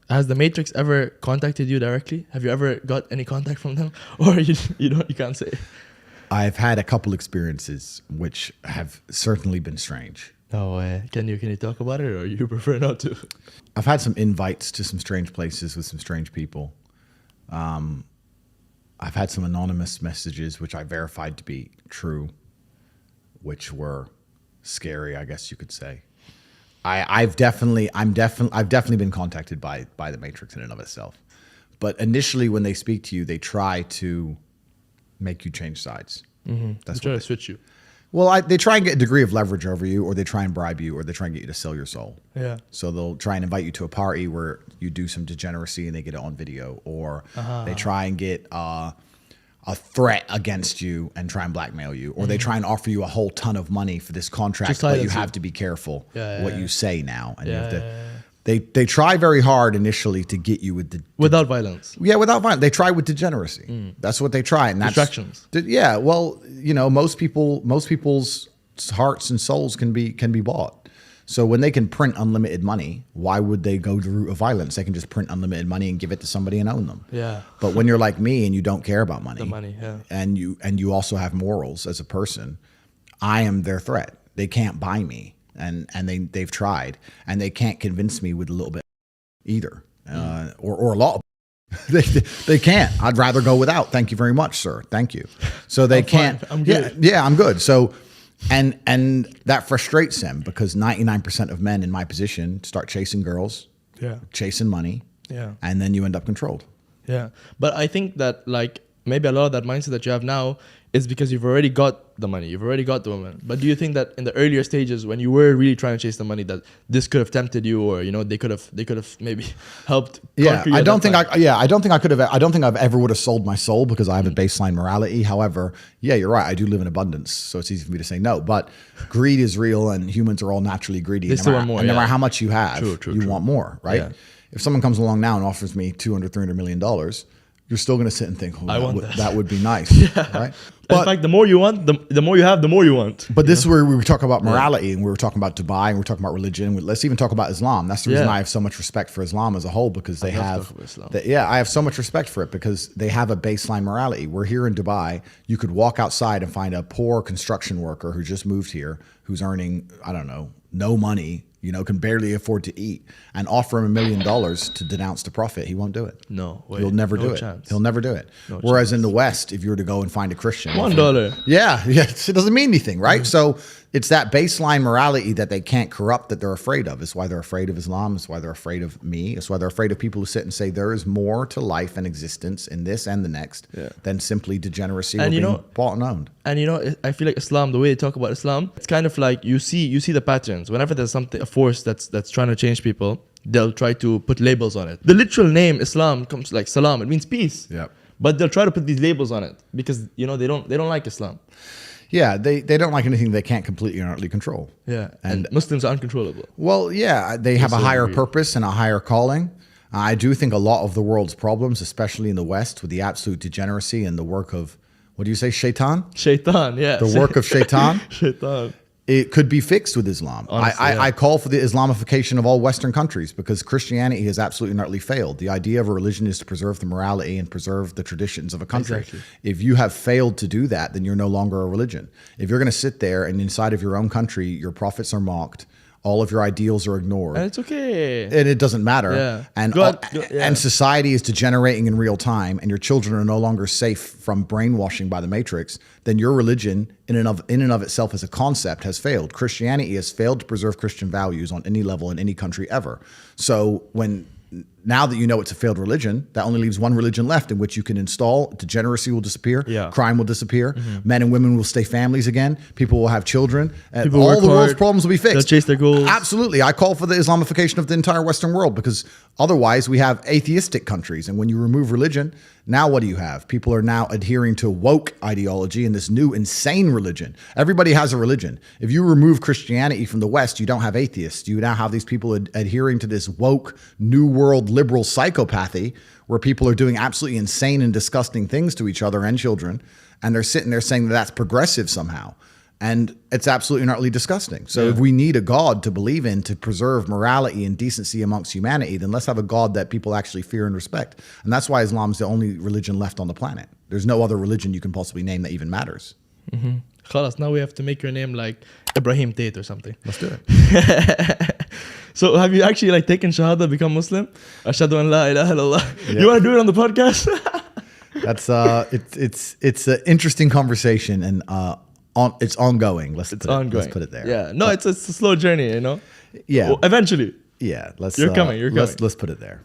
Has the Matrix ever contacted you directly? Have you ever got any contact from them, or you can't say? I've had a couple experiences which have certainly been strange. No way. Can you talk about it, or you prefer not to? I've had some invites to some strange places with some strange people. I've had some anonymous messages which I verified to be true, which were scary, I guess you could say. I've definitely been contacted by the Matrix in and of itself. But initially, when they speak to you, they try to make you change sides. Mm-hmm. They try to switch you. Well, they try and get a degree of leverage over you, or they try and bribe you, or they try and get you to sell your soul. Yeah. So they'll try and invite you to a party where you do some degeneracy and they get it on video, or they try and get a threat against you and try and blackmail you, or they try and offer you a whole ton of money for this contract, but you have to be careful what you say now. And you have to, they try very hard initially to get you with without violence. Yeah, without violence. They try with degeneracy. That's what they try. And that's distractions. Yeah. Well, most people's hearts and souls can be bought. So when they can print unlimited money, why would they go the route of violence? They can just print unlimited money and give it to somebody and own them. Yeah. But when you're like me and you don't care about money, and you also have morals as a person, I am their threat. They can't buy me, and they've tried, and they can't convince me with a little bit either, or a lot. They can't. I'd rather go without. Thank you very much, sir. Thank you. So they can't. I'm good. Yeah, I'm good. So. And that frustrates them because 99% of men in my position start chasing girls, chasing money, and then you end up controlled. Yeah. But I think that maybe a lot of that mindset that you have now is because you've already got the money, you've already got the woman. But do you think that in the earlier stages when you were really trying to chase the money, that this could have tempted you, or they could have maybe helped? I don't think I've ever would have sold my soul because I have a baseline morality. However, yeah, you're right. I do live in abundance, so it's easy for me to say no. But greed is real, and humans are all naturally greedy. They still want more. No matter how much you have, you want more, right? Yeah. If someone comes along now and offers me $200, $300 million, you're still going to sit and think, that would be nice, right? But, in fact, the more you want, the more you have, the more you want. But this is where we talk about morality, and we were talking about Dubai, and we're talking about religion. Let's even talk about Islam. That's the reason I have so much respect for Islam as a whole, because I have so much respect for it because they have a baseline morality. We're here in Dubai. You could walk outside and find a poor construction worker who just moved here, who's earning, I don't know, no money, can barely afford to eat, and offer him $1 million to denounce the prophet. He won't do it. No way. He'll never do it. He'll never do it. Whereas in the West, if you were to go and find a Christian, $1. Yeah, it doesn't mean anything, right? So it's that baseline morality that they can't corrupt that they're afraid of. It's why they're afraid of Islam. It's why they're afraid of me. It's why they're afraid of people who sit and say there is more to life and existence in this and the next than simply degeneracy or being bought and owned. And I feel like Islam, the way they talk about Islam, it's kind of like you see the patterns. Whenever there's a force that's trying to change people, they'll try to put labels on it. The literal name Islam comes like salam. It means peace. Yeah. But they'll try to put these labels on it because they don't like Islam. Yeah, they don't like anything they can't completely and utterly control. Yeah, and Muslims are uncontrollable. Well, yeah, they have a higher purpose and a higher calling. I do think a lot of the world's problems, especially in the West, with the absolute degeneracy and the work of, what do you say, shaitan? Shaitan, yeah. The work of shaitan. Shaitan. It could be fixed with Islam. Honestly, I call for the Islamification of all Western countries because Christianity has absolutely and utterly failed. The idea of a religion is to preserve the morality and preserve the traditions of a country. Exactly. If you have failed to do that, then you're no longer a religion. If you're going to sit there and inside of your own country, your prophets are mocked, all of your ideals are ignored. And it's okay. And it doesn't matter. Yeah. And society is degenerating in real time, and your children are no longer safe from brainwashing by the Matrix, then your religion in and of itself as a concept has failed. Christianity has failed to preserve Christian values on any level in any country ever. So now that you know it's a failed religion, that only leaves one religion left in which you can install. Degeneracy will disappear. Yeah. Crime will disappear. Mm-hmm. Men and women will stay families again. People will have children. People all the world's problems will be fixed. They'll chase their goals. Absolutely. I call for the Islamification of the entire Western world because otherwise we have atheistic countries. And when you remove religion, now what do you have? People are now adhering to woke ideology and this new insane religion. Everybody has a religion. If you remove Christianity from the West, you don't have atheists. You now have these people adhering to this woke, new world, liberal psychopathy where people are doing absolutely insane and disgusting things to each other and children. And they're sitting there saying that that's progressive somehow. And it's absolutely utterly disgusting. So if we need a God to believe in to preserve morality and decency amongst humanity, then let's have a God that people actually fear and respect. And that's why Islam is the only religion left on the planet. There's no other religion you can possibly name that even matters. Khalas, now we have to make your name like Ibrahim TATE or something. Let's do it. So have you actually like taken Shahada, become Muslim? Ashhadu an la ilaha illallah. You want to do it on the podcast? That's it's an interesting conversation, and it's ongoing. Let's put it there. Yeah, no, it's a slow journey, you know. Yeah, well, eventually. Yeah, You're coming. Let's put it there.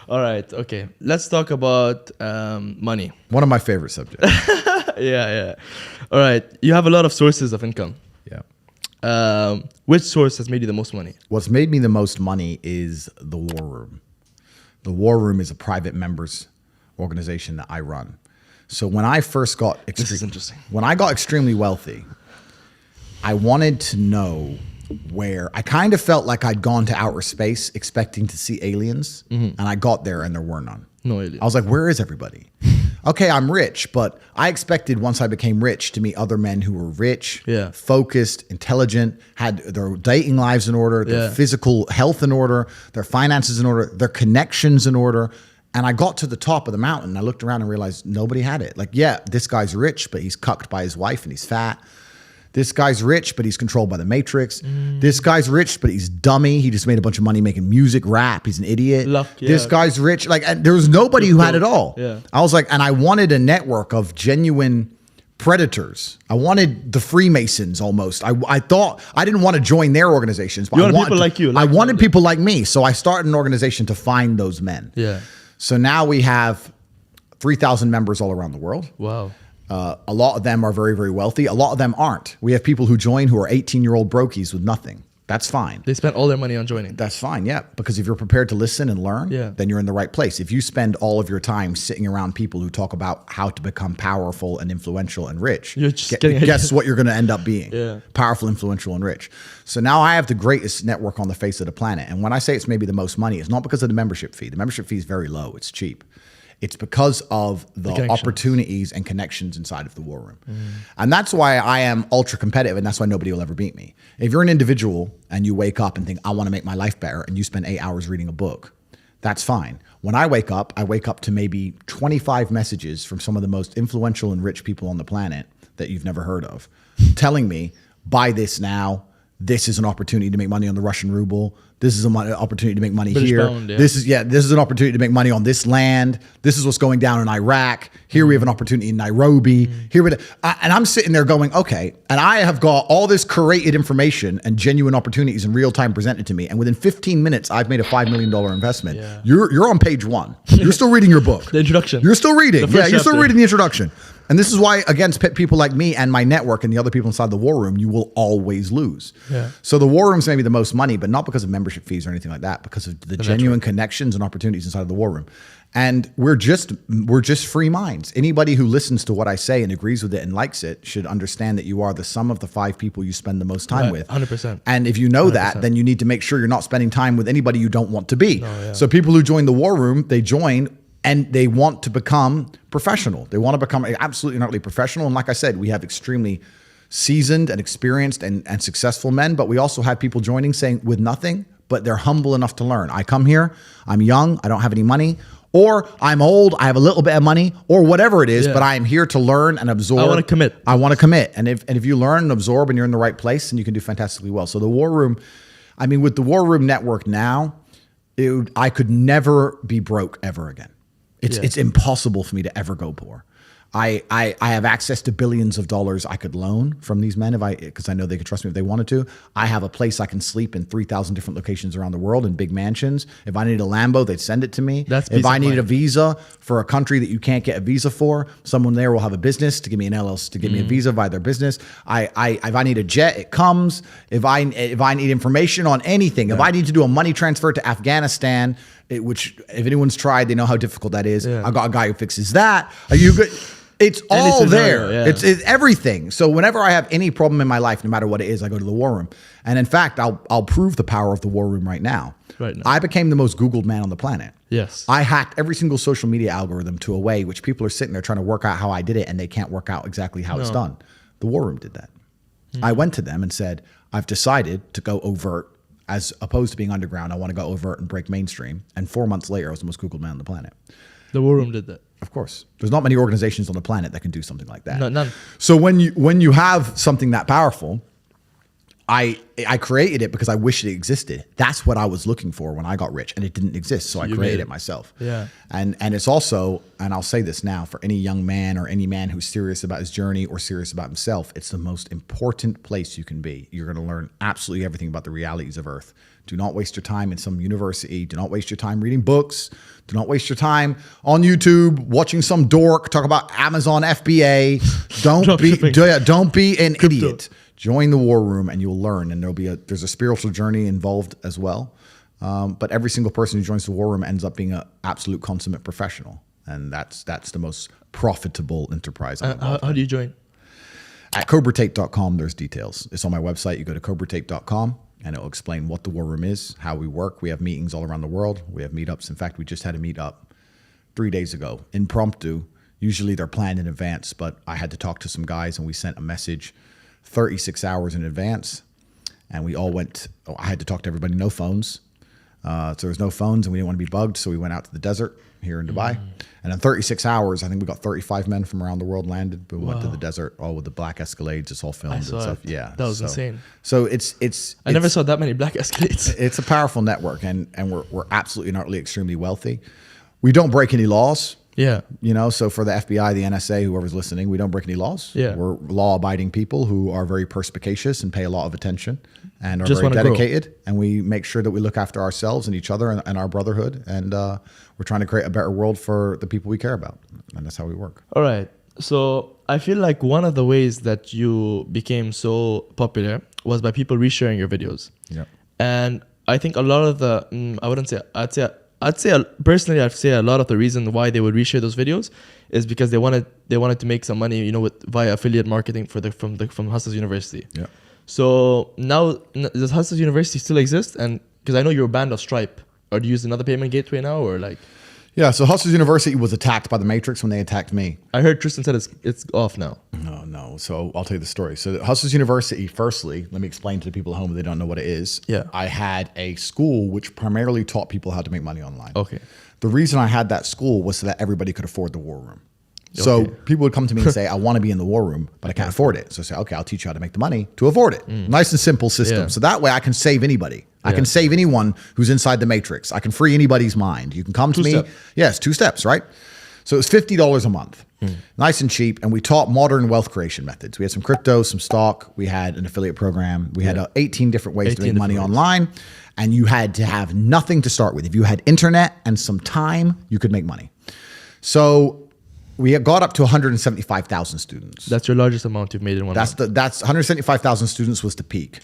All right, okay. Let's talk about money. One of my favorite subjects. Yeah. All right, you have a lot of sources of income. Yeah. Which source has made you the most money? What's made me the most money is the War Room. The War Room is a private members organization that I run. So when I first got This is interesting. When I got extremely wealthy, I wanted to know where I kind of felt like I'd gone to outer space expecting to see aliens, and I got there and there were none. No aliens. I was like, where is everybody? Okay, I'm rich, but I expected once I became rich to meet other men who were rich, focused, intelligent, had their dating lives in order, their physical health in order, their finances in order, their connections in order. And I got to the top of the mountain and I looked around and realized nobody had it. Like, yeah, this guy's rich, but he's cucked by his wife and he's fat. This guy's rich, but he's controlled by the Matrix. This guy's rich, but he's dummy. He just made a bunch of money making music, rap. He's an idiot. This guy's rich. Like, and there was nobody who had it all. Yeah. I was like, and I wanted a network of genuine predators. I wanted the Freemasons almost. I thought I didn't want to join their organizations, but I wanted people like you. I wanted people like me. So I started an organization to find those men. Yeah. So now we have 3,000 members all around the world. Wow. A lot of them are very, very wealthy. A lot of them aren't. We have people who join who are 18-year-old brokies with nothing. That's fine. They spent all their money on joining. That's fine, yeah. Because if you're prepared to listen and learn, then you're in the right place. If you spend all of your time sitting around people who talk about how to become powerful and influential and rich, you're just guess what you're going to end up being? Yeah. Powerful, influential, and rich. So now I have the greatest network on the face of the planet. And when I say it's maybe the most money, it's not because of the membership fee. The membership fee is very low. It's cheap. It's because of the opportunities and connections inside of the War Room. And that's why I am ultra competitive, and that's why nobody will ever beat me. If you're an individual and you wake up and think, I want to make my life better, and you spend 8 hours reading a book, that's fine. When I wake up to maybe 25 messages from some of the most influential and rich people on the planet that you've never heard of, telling me, buy this now. This is an opportunity to make money on the Russian ruble. This is an opportunity to make money British here. Pound, This is an opportunity to make money on this land. This is what's going down in Iraq. Here we have an opportunity in Nairobi. And I'm sitting there going, okay, and I have got all this curated information and genuine opportunities in real time presented to me. And within 15 minutes, I've made a $5 million investment. Yeah. You're on page 1. You're still reading your book. The introduction. You're still reading. You're still reading the introduction. And this is why, against people like me and my network and the other people inside the War Room, you will always lose. Yeah. So the War Room's maybe the most money, but not because of membership fees or anything like that, because of the genuine connections and opportunities inside of the War Room. And we're just free minds. Anybody who listens to what I say and agrees with it and likes it should understand that you are the sum of the 5 people you spend the most time with. 100%. And if you know 100%. That, then you need to make sure you're not spending time with anybody you don't want to be. So people who join the War Room, they join and they want to become professional. They want to become absolutely and utterly professional. And like I said, we have extremely seasoned and experienced and successful men, but we also have people joining saying with nothing, but they're humble enough to learn. I come here, I'm young, I don't have any money, or I'm old, I have a little bit of money, or whatever it is, but I am here to learn and absorb. I want to commit. And if you learn and absorb and you're in the right place, then you can do fantastically well. So the War Room, I mean, with the War Room network now, I could never be broke ever again. It's impossible for me to ever go poor. I have access to billions of dollars I could loan from these men because I know they could trust me if they wanted to. I have a place I can sleep in 3,000 different locations around the world in big mansions. If I needed a Lambo, they'd send it to me. If I needed a visa for a country that you can't get a visa for, someone there will have a business to give me an LLC, to give me a visa via their business. If I need a jet, it comes. If I need information on anything, if I need to do a money transfer to Afghanistan, which if anyone's tried, they know how difficult that is. I got a guy who fixes that. Are you good? It's all there. It's everything. So whenever I have any problem in my life, no matter what it is, I go to the War Room. And in fact, I'll prove the power of the War Room right now. I became the most Googled man on the planet. Yes. I hacked every single social media algorithm to a way which people are sitting there trying to work out how I did it, and they can't work out exactly how it's done. The War Room did that. I went to them and said, I've decided to go overt as opposed to being underground. I want to go overt and break mainstream. And 4 months later, I was the most Googled man on the planet. The War Room did that. Of course. There's not many organizations on the planet that can do something like that. No, none. So when you have something that powerful, I created it because I wish it existed. That's what I was looking for when I got rich, and it didn't exist. So I created it myself. Yeah. And it's also, and I'll say this now, for any young man or any man who's serious about his journey or serious about himself, it's the most important place you can be. You're going to learn absolutely everything about the realities of Earth. Do not waste your time in some university. Do not waste your time reading books. Do not waste your time on YouTube watching some dork talk about Amazon FBA. Don't be an idiot. Join the War Room and you'll learn, and there's a spiritual journey involved as well. But every single person who joins the War Room ends up being an absolute consummate professional, and that's the most profitable enterprise. How do you join? At CobraTate.com, there's details. It's on my website. You go to CobraTate.com, and it'll explain what the War Room is, how we work. We have meetings all around the world. We have meetups. In fact, we just had a meetup 3 days ago, impromptu. Usually they're planned in advance, but I had to talk to some guys, and we sent a message 36 hours in advance, and we all went. I had to talk to everybody. No phones, so there was no phones, and we didn't want to be bugged. So we went out to the desert here in Dubai, and in 36 hours, I think we got 35 men from around the world landed. But we went to the desert, all with the black Escalades. It's all filmed and stuff. Yeah, that was insane. So it's. I never saw that many black Escalades. It's a powerful network, and we're absolutely and utterly extremely wealthy. We don't break any laws. Yeah. So for the FBI, the NSA, whoever's listening, we don't break any laws. Yeah. We're law-abiding people who are very perspicacious and pay a lot of attention and are Just very dedicated. Grow. And we make sure that we look after ourselves and each other and our brotherhood. And we're trying to create a better world for the people we care about. And that's how we work. All right. So I feel like one of the ways that you became so popular was by people resharing your videos. Yeah. And I think a lot of the, personally, I'd say a lot of the reason why they would reshare those videos is because they wanted to make some money, via affiliate marketing from Hustlers University. Yeah. So now, does Hustlers University still exist? And because I know you're banned of Stripe, or do you use another payment gateway now, or like? Yeah. So Hustlers University was attacked by the Matrix when they attacked me. I heard Tristan said it's off now. No. So I'll tell you the story. So Hustlers University, firstly, let me explain to the people at home if they don't know what it is. Yeah. I had a school which primarily taught people how to make money online. Okay. The reason I had that school was so that everybody could afford the War Room. So people would come to me and say, I want to be in the War Room, but I can't afford it. So I say, okay, I'll teach you how to make the money to afford it. Nice and simple system. Yeah. So that way I can save anybody. I can save anyone who's inside the Matrix. I can free anybody's mind. You can come to me. Yes, 2 steps, right? So it's $50 a month. Nice and cheap. And we taught modern wealth creation methods. We had some crypto, some stock. We had an affiliate program. We had 18 different ways to make money online. And you had to have nothing to start with. If you had internet and some time, you could make money. So we got up to 175,000 students. That's your largest amount you've made in one month. That's 175,000 students was the peak.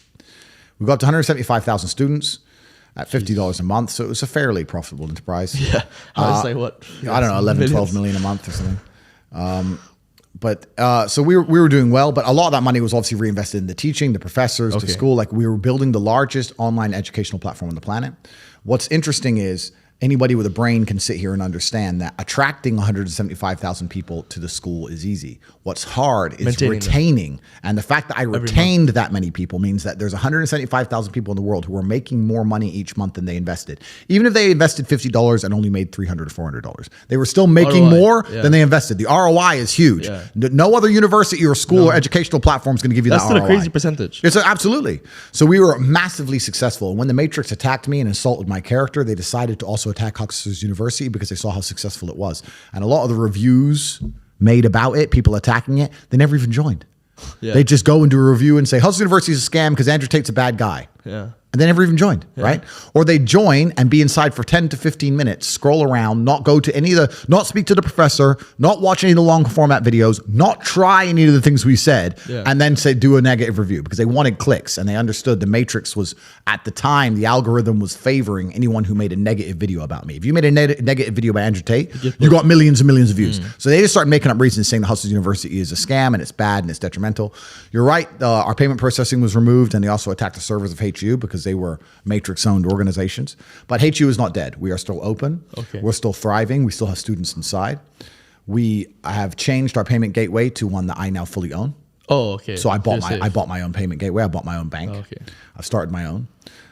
We got to 175,000 students at $50 a month. So it was a fairly profitable enterprise. Yeah. I was like, what? I don't know, 11, 12 million a month or something. So we were doing well, but a lot of that money was obviously reinvested in the teaching, the professors, to school. Like, we were building the largest online educational platform on the planet. What's interesting is anybody with a brain can sit here and understand that attracting 175,000 people to the school is easy. What's hard is retaining. And the fact that I retained that many people means that there's 175,000 people in the world who are making more money each month than they invested. Even if they invested $50 and only made $300 or $400, they were still making more than they invested. The ROI is huge. Yeah. No other university or school or educational platform is going to give you that ROI. That's still a crazy percentage. It's absolutely. So we were massively successful. And when the Matrix attacked me and insulted my character, they decided to also attack Hustlers University because they saw how successful it was. And a lot of the reviews made about it, people attacking it, they never even joined. Yeah. They just go and do a review and say, Hustlers University is a scam because Andrew Tate's a bad guy. Yeah. And they never even joined, right? Or they join and be inside for 10 to 15 minutes, scroll around, not go to not speak to the professor, not watch any of the long format videos, not try any of the things we said, and then do a negative review because they wanted clicks and they understood the Matrix was, at the time, the algorithm was favoring anyone who made a negative video about me. If you made a negative video about Andrew Tate, you got millions and millions of views. So they just started making up reasons saying the Hustlers University is a scam and it's bad and it's detrimental. You're right. Our payment processing was removed, and they also attacked the servers of HU because they were Matrix-owned organizations. But HU is not dead. We are still open. Okay. We're still thriving. We still have students inside. We have changed our payment gateway to one that I now fully own. Oh, okay. So I bought my own payment gateway. I bought my own bank. Oh, okay. I've started my own.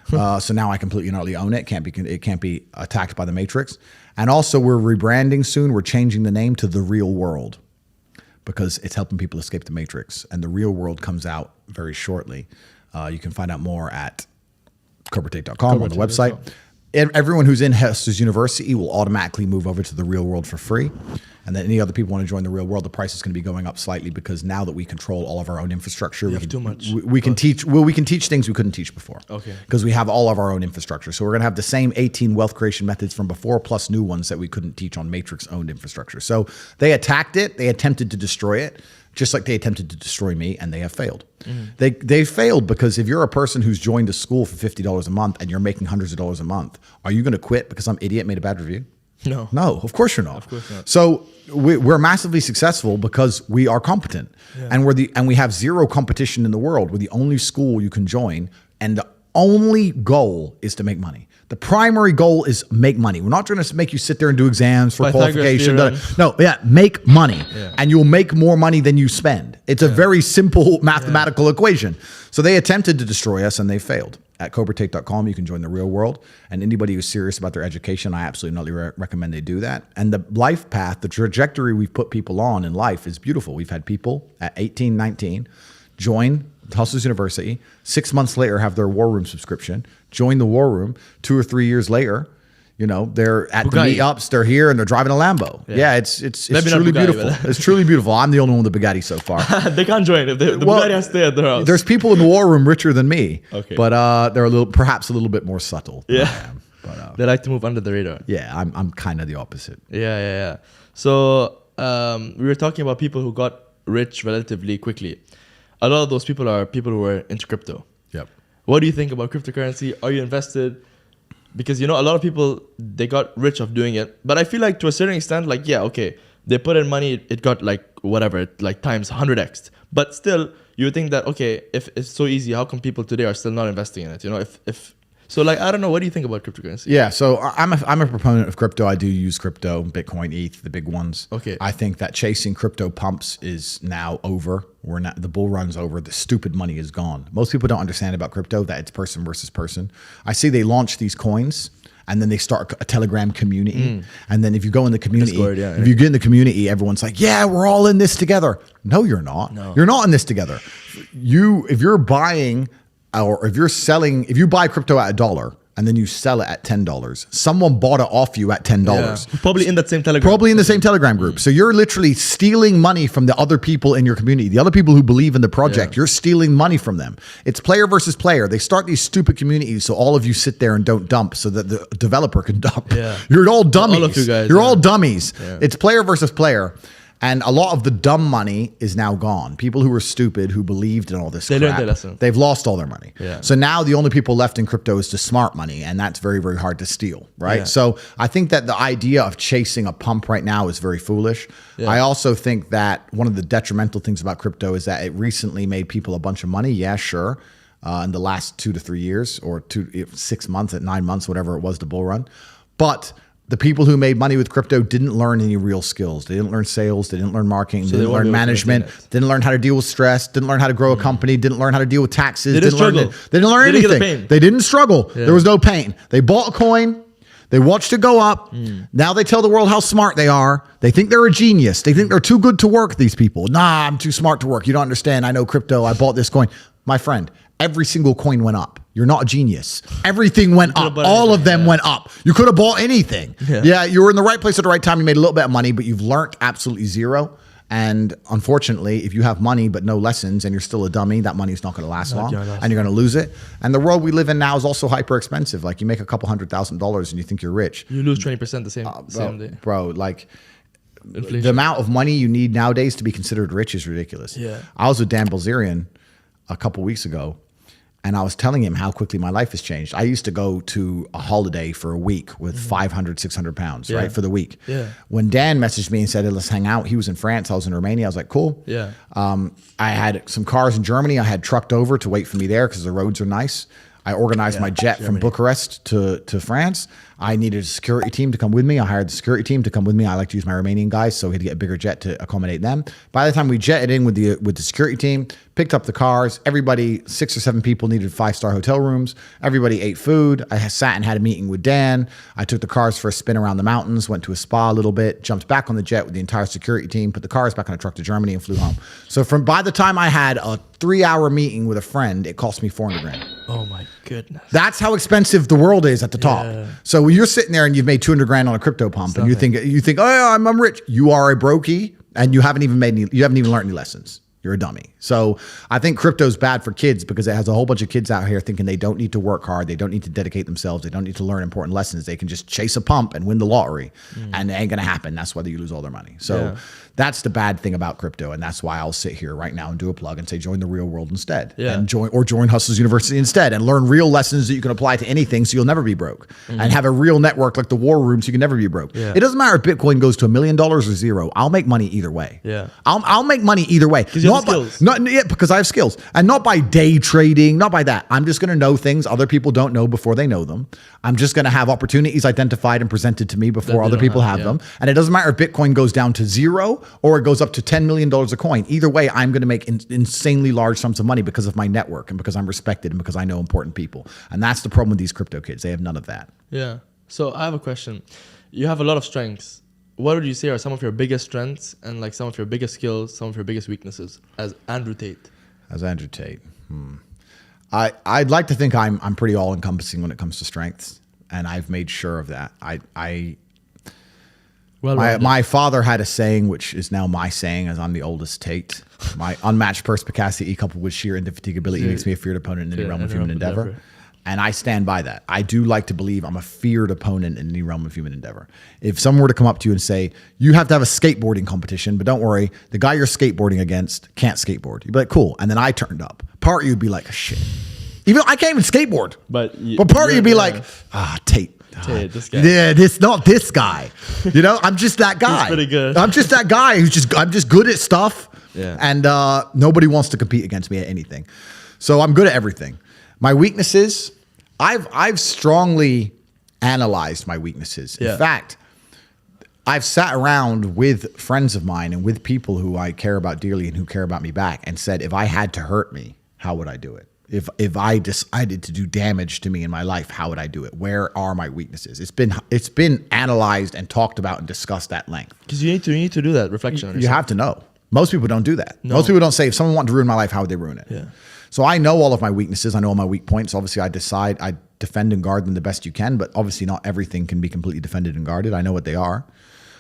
So now I completely and utterly own it. It can't be attacked by the Matrix. And also we're rebranding soon. We're changing the name to The Real World because it's helping people escape the Matrix. And The Real World comes out very shortly. You can find out more at CobraTate.com on the website. Everyone who's in Hester's University will automatically move over to The Real World for free. And then any other people want to join The Real World, the price is going to be going up slightly because now that we control all of our own infrastructure, we can teach things we couldn't teach before. Okay. Because we have all of our own infrastructure. So we're going to have the same 18 wealth creation methods from before plus new ones that we couldn't teach on Matrix owned infrastructure. So they attacked it. They attempted to destroy it, just like they attempted to destroy me, and they have failed. They failed because if you're a person who's joined a school for $50 a month and you're making hundreds of dollars a month, are you going to quit because some idiot made a bad review? No, of course you're not. Of course not. So we're massively successful because we are competent, and we have zero competition in the world. We're the only school you can join, and the only goal is to make money. The primary goal is make money. We're not trying to make you sit there and do exams for qualification. Make money, and you'll make more money than you spend. It's a very simple mathematical equation. So they attempted to destroy us, and they failed. At CobraTate.com, you can join The Real World. And anybody who's serious about their education, I absolutely recommend they do that. And the life path, the trajectory we've put people on in life is beautiful. We've had people at 18, 19 join Hustlers University, 6 months later have their War Room subscription, join the War Room, 2 or 3 years later, they're at the meetups, they're here, and they're driving a Lambo. Yeah, it's truly beautiful. It's truly beautiful. I'm the only one with a Bugatti so far. They can't join if the Bugatti has to stay at their house. There's people in the War Room richer than me, but they're perhaps a little bit more subtle. Yeah, they like to move under the radar. Yeah, I'm kind of the opposite. Yeah. So we were talking about people who got rich relatively quickly. A lot of those people are people who were into crypto. Yep. What do you think about cryptocurrency? Are you invested? Because, a lot of people, they got rich of doing it. But I feel like to a certain extent, they put in money, it got times 100x. But still, you would think that, okay, if it's so easy, how come people today are still not investing in it? So I don't know. What do you think about cryptocurrency? Yeah, so I'm a proponent of crypto. I do use crypto, Bitcoin, ETH, the big ones. Okay. I think that chasing crypto pumps is now over. The bull run's over. The stupid money is gone. Most people don't understand about crypto that it's person versus person. I see they launch these coins and then they start a Telegram community. And then if you go in the community, Discord, if you get in the community, everyone's like, yeah, we're all in this together. No, you're not. No. You're not in this together. If you're buying or if you're selling, if you buy crypto at $1 and then you sell it at $10, someone bought it off you at $10. Yeah. Probably in that same Telegram. Probably in the same Telegram group. So you're literally stealing money from the other people in your community, the other people who believe in the project. You're stealing money from them. It's player versus player. They start these stupid communities so all of you sit there and don't dump so that the developer can dump. Yeah. You're all dummies. All of you guys, you're all dummies. Yeah. It's player versus player. And a lot of the dumb money is now gone. People who were stupid, who believed in all this crap, learned their lesson. They've lost all their money. Yeah. So now the only people left in crypto is the smart money, and that's very, very hard to steal, right? Yeah. So I think that the idea of chasing a pump right now is very foolish. Yeah. I also think that one of the detrimental things about crypto is that it recently made people a bunch of money. Yeah, sure. In the last 2 to 3 years or 6 months, 9 months, whatever it was, the bull run. But the people who made money with crypto didn't learn any real skills. They didn't learn sales. They didn't learn marketing. So didn't learn management. Didn't learn how to deal with stress. Didn't learn how to grow a company. Didn't learn how to deal with taxes. They didn't learn anything. They didn't struggle. Yeah. There was no pain. They bought a coin. They watched it go up. Now they tell the world how smart they are. They think they're a genius. They think they're too good to work, these people. Nah, I'm too smart to work. You don't understand. I know crypto. I bought this coin. My friend, every single coin went up. You're not a genius. Everything went up. All of them went up. You could have bought anything. Yeah, you were in the right place at the right time. You made a little bit of money, but you've learned absolutely zero. And unfortunately, if you have money but no lessons and you're still a dummy, that money is not going to last long and you're going to lose it. And the world we live in now is also hyper expensive. Like you make a couple $100,000 and you think you're rich. You lose 20% the same day. Bro, like inflation. The amount of money you need nowadays to be considered rich is ridiculous. Yeah. I was with Dan Bilzerian a couple weeks ago. And I was telling him how quickly my life has changed. I used to go to a holiday for a week with 500, 600 pounds, right, for the week. Yeah. When Dan messaged me and said, hey, let's hang out, he was in France, I was in Romania. I was like, cool. Yeah. I had some cars in Germany I had trucked over to wait for me there because the roads are nice. I organized my jet from Bucharest to France. I needed a security team to come with me. I hired the security team to come with me. I like to use my Romanian guys, so we had to get a bigger jet to accommodate them. By the time we jetted in with the security team, picked up the cars, everybody, 6 or 7 people needed 5-star hotel rooms. Everybody ate food. I sat and had a meeting with Dan. I took the cars for a spin around the mountains, went to a spa a little bit, jumped back on the jet with the entire security team, put the cars back on a truck to Germany and flew home. So by the time I had a 3-hour meeting with a friend, it cost me 400 grand. Oh my goodness. That's how expensive the world is at the top. Yeah. So when you're sitting there and you've made 200 grand on a crypto pump and you think, oh, yeah, I'm rich. You are a brokey and you haven't even learned any lessons. You're a dummy. So I think crypto's bad for kids because it has a whole bunch of kids out here thinking they don't need to work hard. They don't need to dedicate themselves. They don't need to learn important lessons. They can just chase a pump and win the lottery and it ain't going to happen. That's why you lose all their money. So that's the bad thing about crypto. And that's why I'll sit here right now and do a plug and say, join the real world instead and join Hustlers University instead and learn real lessons that you can apply to anything. So you'll never be broke and have a real network like the War Room. So you can never be broke. Yeah. It doesn't matter if Bitcoin goes to $1 million or zero. I'll make money either way. Yeah. I'll make money either way. Because I have skills and not by day trading, not by that. I'm just going to know things other people don't know before they know them. I'm just going to have opportunities identified and presented to me before other people have them. And it doesn't matter if Bitcoin goes down to zero or it goes up to $10 million a coin. Either way, I'm going to make insanely large sums of money because of my network and because I'm respected and because I know important people. And that's the problem with these crypto kids. They have none of that. Yeah. So I have a question. You have a lot of strengths. What would you say are some of your biggest strengths and like some of your biggest skills, some of your biggest weaknesses as Andrew Tate? As Andrew Tate. I'd like to think I'm pretty all encompassing when it comes to strengths. And I've made sure of that. My father had a saying, which is now my saying as I'm the oldest Tate. My unmatched perspicacity coupled with sheer indefatigability makes me a feared opponent in any realm of human endeavor. And I stand by that. I do like to believe I'm a feared opponent in any realm of human endeavor. If someone were to come up to you and say, you have to have a skateboarding competition, but don't worry, the guy you're skateboarding against can't skateboard. You'd be like, cool. And then I turned up. Part of you'd be like, shit. Even I can't even skateboard. But part of you'd be like, Tate. Tate, this guy. Yeah, not this guy. You know, I'm just that guy. He's pretty good. I'm just that guy I'm just good at stuff. Yeah. And nobody wants to compete against me at anything. So I'm good at everything. My weaknesses, I've strongly analyzed my weaknesses. Yeah. In fact, I've sat around with friends of mine and with people who I care about dearly and who care about me back and said, if I had to hurt me, how would I do it? If I decided to do damage to me in my life, how would I do it? Where are my weaknesses? It's been analyzed and talked about and discussed at length. Because you need to do that reflection. You have to know. Most people don't do that. No. Most people don't say, if someone wanted to ruin my life, how would they ruin it? Yeah. So I know all of my weaknesses. I know all my weak points. Obviously, I defend and guard them the best you can, but obviously not everything can be completely defended and guarded. I know what they are.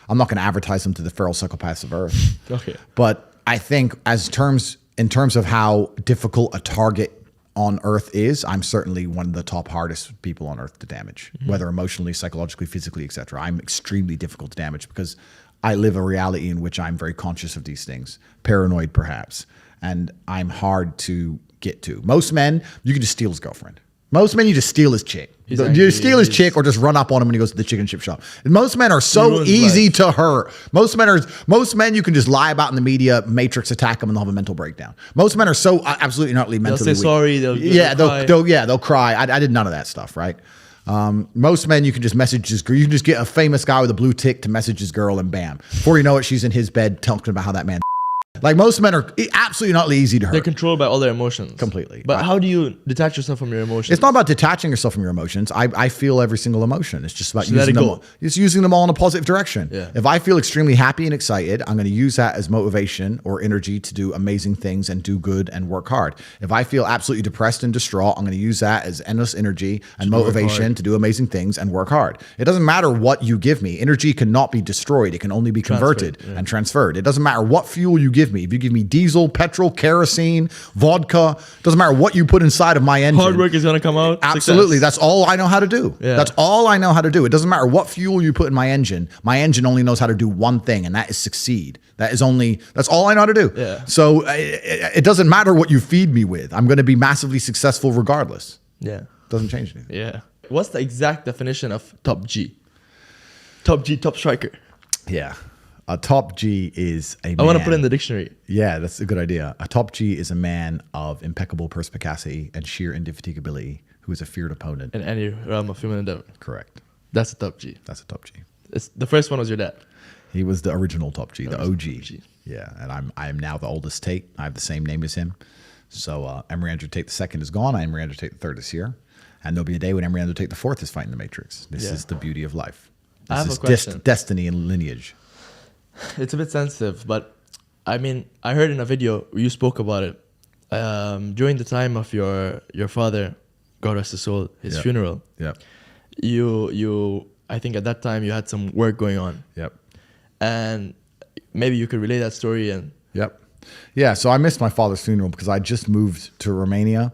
I'm not going to advertise them to the feral psychopaths of Earth. Okay. But I think in terms of how difficult a target on Earth is, I'm certainly one of the top hardest people on Earth to damage, whether emotionally, psychologically, physically, etc. I'm extremely difficult to damage because I live a reality in which I'm very conscious of these things, paranoid perhaps, and I'm hard to get to. Most men, you can just steal his girlfriend. Most men, you just steal his chick. You steal his chick or just run up on him when he goes to the chicken chip shop. And most men are so easy to hurt. Most men you can just lie about in the media, matrix attack them, and they'll have a mental breakdown. Most men are so absolutely not mentally weak. They'll say sorry. They'll cry. I did none of that stuff, right? Most men, you can just message you can just get a famous guy with a blue tick to message his girl and bam. Before you know it, she's in his bed talking about how that man. Like most men are absolutely not easy to hurt. They're controlled by all their emotions. Completely. But how do you detach yourself from your emotions? It's not about detaching yourself from your emotions. I feel every single emotion. It's just about using them all in a positive direction. Yeah. If I feel extremely happy and excited, I'm going to use that as motivation or energy to do amazing things and do good and work hard. If I feel absolutely depressed and distraught, I'm going to use that as endless energy and motivation to do amazing things and work hard. It doesn't matter what you give me. Energy cannot be destroyed. It can only be converted and transferred. It doesn't matter what fuel you give me. If you give me diesel, petrol, kerosene, vodka, doesn't matter what you put inside of my engine. Hard work is going to come out. Absolutely. Success. That's all I know how to do. Yeah. That's all I know how to do. It doesn't matter what fuel you put in my engine. My engine only knows how to do one thing, and that is succeed. That's all I know how to do. Yeah. So it doesn't matter what you feed me with. I'm going to be massively successful regardless. Yeah. Doesn't change anything. Yeah. What's the exact definition of top G? Top G, top striker. Yeah. A top G is a man. I want to put it in the dictionary. Yeah, that's a good idea. A top G is a man of impeccable perspicacity and sheer indefatigability who is a feared opponent. In any realm of human endeavor. Correct. That's a top G. That's a top G. The first one was your dad. He was the original top G, the OG. OG. Yeah, and I am now the oldest Tate. I have the same name as him. So Emery Andrew Tate II is gone. Emery Andrew Tate III is here. And there'll be a day when Emery Andrew Tate IV is fighting the Matrix. This is the beauty of life. I have This a question. Destiny and lineage. It's a bit sensitive, but I mean, I heard in a video you spoke about it during the time of your father, God rest his soul, his funeral. Yep. You I think at that time you had some work going on. Yep. And maybe you could relay that story and. Yep. Yeah. So I missed my father's funeral because I just moved to Romania.